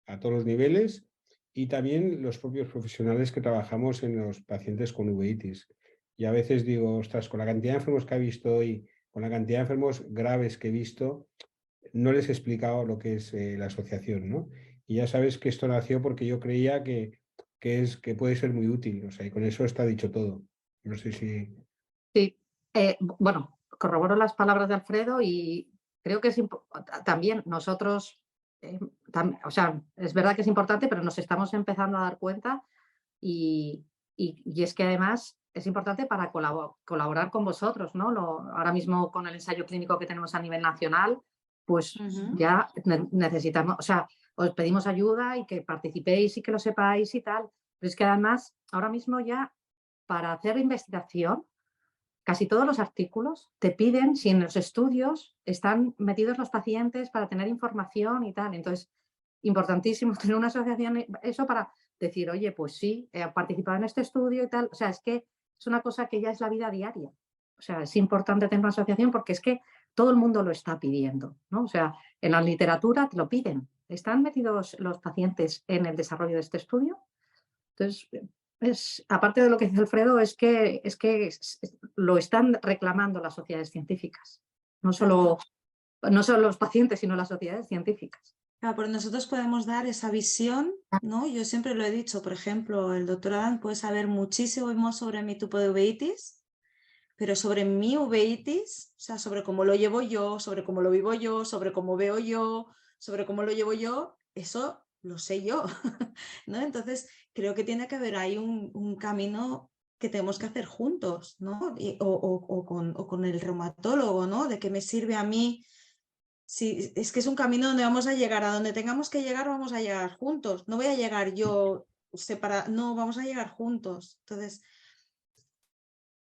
a todos los niveles y también los propios profesionales que trabajamos en los pacientes con uveitis. Y a veces digo, ostras, con la cantidad de enfermos que he visto hoy, con la cantidad de enfermos graves que he visto, no les he explicado lo que es la asociación, ¿no? Y ya sabes que esto nació porque yo creía que puede ser muy útil, o sea, y con eso está dicho todo. No sé si... sí. Bueno, corroboro las palabras de Alfredo y creo que es también nosotros, o sea, es verdad que es importante, pero nos estamos empezando a dar cuenta y es que además es importante para colaborar con vosotros, ¿no? Ahora mismo con el ensayo clínico que tenemos a nivel nacional, pues ya necesitamos, o sea, os pedimos ayuda y que participéis y que lo sepáis y tal. Pero es que además, ahora mismo ya para hacer investigación, casi todos los artículos te piden si en los estudios están metidos los pacientes para tener información y tal. Entonces, importantísimo tener una asociación, eso para decir, oye, pues sí, he participado en este estudio y tal. O sea, es que es una cosa que ya es la vida diaria. O sea, es importante tener una asociación porque es que todo el mundo lo está pidiendo, ¿no? O sea, en la literatura te lo piden. ¿Están metidos los pacientes en el desarrollo de este estudio? Entonces, aparte de lo que dice Alfredo, es que lo están reclamando las sociedades científicas. No solo los pacientes, sino las sociedades científicas. Claro, pero nosotros podemos dar esa visión, ¿no? Yo siempre lo he dicho, por ejemplo, el doctor Adán puede saber muchísimo sobre mi tipo de uveitis, pero sobre mi uveitis, o sea, sobre cómo lo llevo yo, sobre cómo lo vivo yo, sobre cómo veo yo, sobre cómo lo llevo yo, eso lo sé yo, ¿no? Entonces, creo que tiene que haber ahí un camino que tenemos que hacer juntos, ¿no? O con el reumatólogo, ¿no? De qué me sirve a mí. Sí, es que es un camino donde vamos a llegar, a donde tengamos que llegar, vamos a llegar juntos. No voy a llegar yo separada, no, vamos a llegar juntos. Entonces,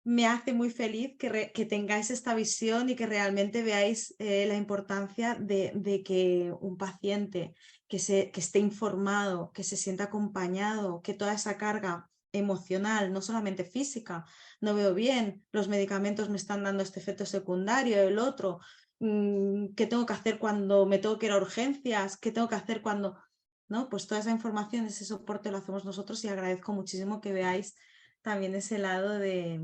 me hace muy feliz que tengáis esta visión y que realmente veáis la importancia de que un paciente que esté informado, que se sienta acompañado, que toda esa carga emocional, no solamente física, no veo bien, los medicamentos me están dando este efecto secundario, el otro, qué tengo que hacer cuando me tengo que ir a urgencias, qué tengo que hacer cuando, ¿no? Pues toda esa información, ese soporte lo hacemos nosotros y agradezco muchísimo que veáis también ese lado de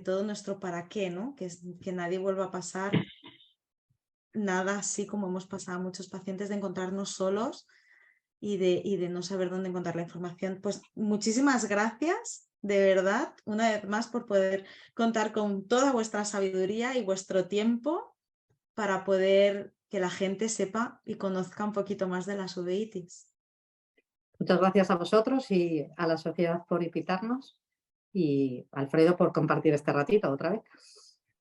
todo nuestro para qué, ¿no? Que nadie vuelva a pasar nada así como hemos pasado a muchos pacientes de encontrarnos solos y de no saber dónde encontrar la información. Pues muchísimas gracias, de verdad, una vez más por poder contar con toda vuestra sabiduría y vuestro tiempo para poder que la gente sepa y conozca un poquito más de las uveitis. Muchas gracias a vosotros y a la sociedad por invitarnos y Alfredo por compartir este ratito otra vez.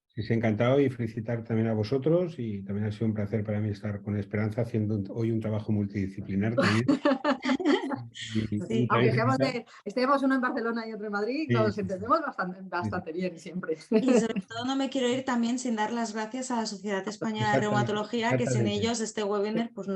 Sí, sí, encantado y felicitar también a vosotros y también ha sido un placer para mí estar con Esperanza haciendo hoy un trabajo multidisciplinar también. Sí. Aunque estemos uno en Barcelona y otro en Madrid, Sí, nos sí, entendemos bastante bien siempre. Y sobre todo no me quiero ir también sin dar las gracias a la Sociedad Española de exactamente, Reumatología, que sin exactamente. ellos este webinar pues Sí,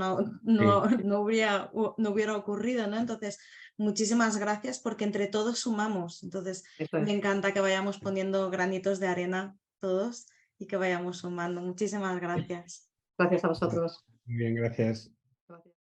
no hubiera ocurrido, ¿no? Entonces, muchísimas gracias porque entre todos sumamos. Entonces, Eso me es. encanta que vayamos poniendo granitos de arena todos y que vayamos sumando. Muchísimas gracias. Gracias a vosotros. muy bien, gracias. Gracias.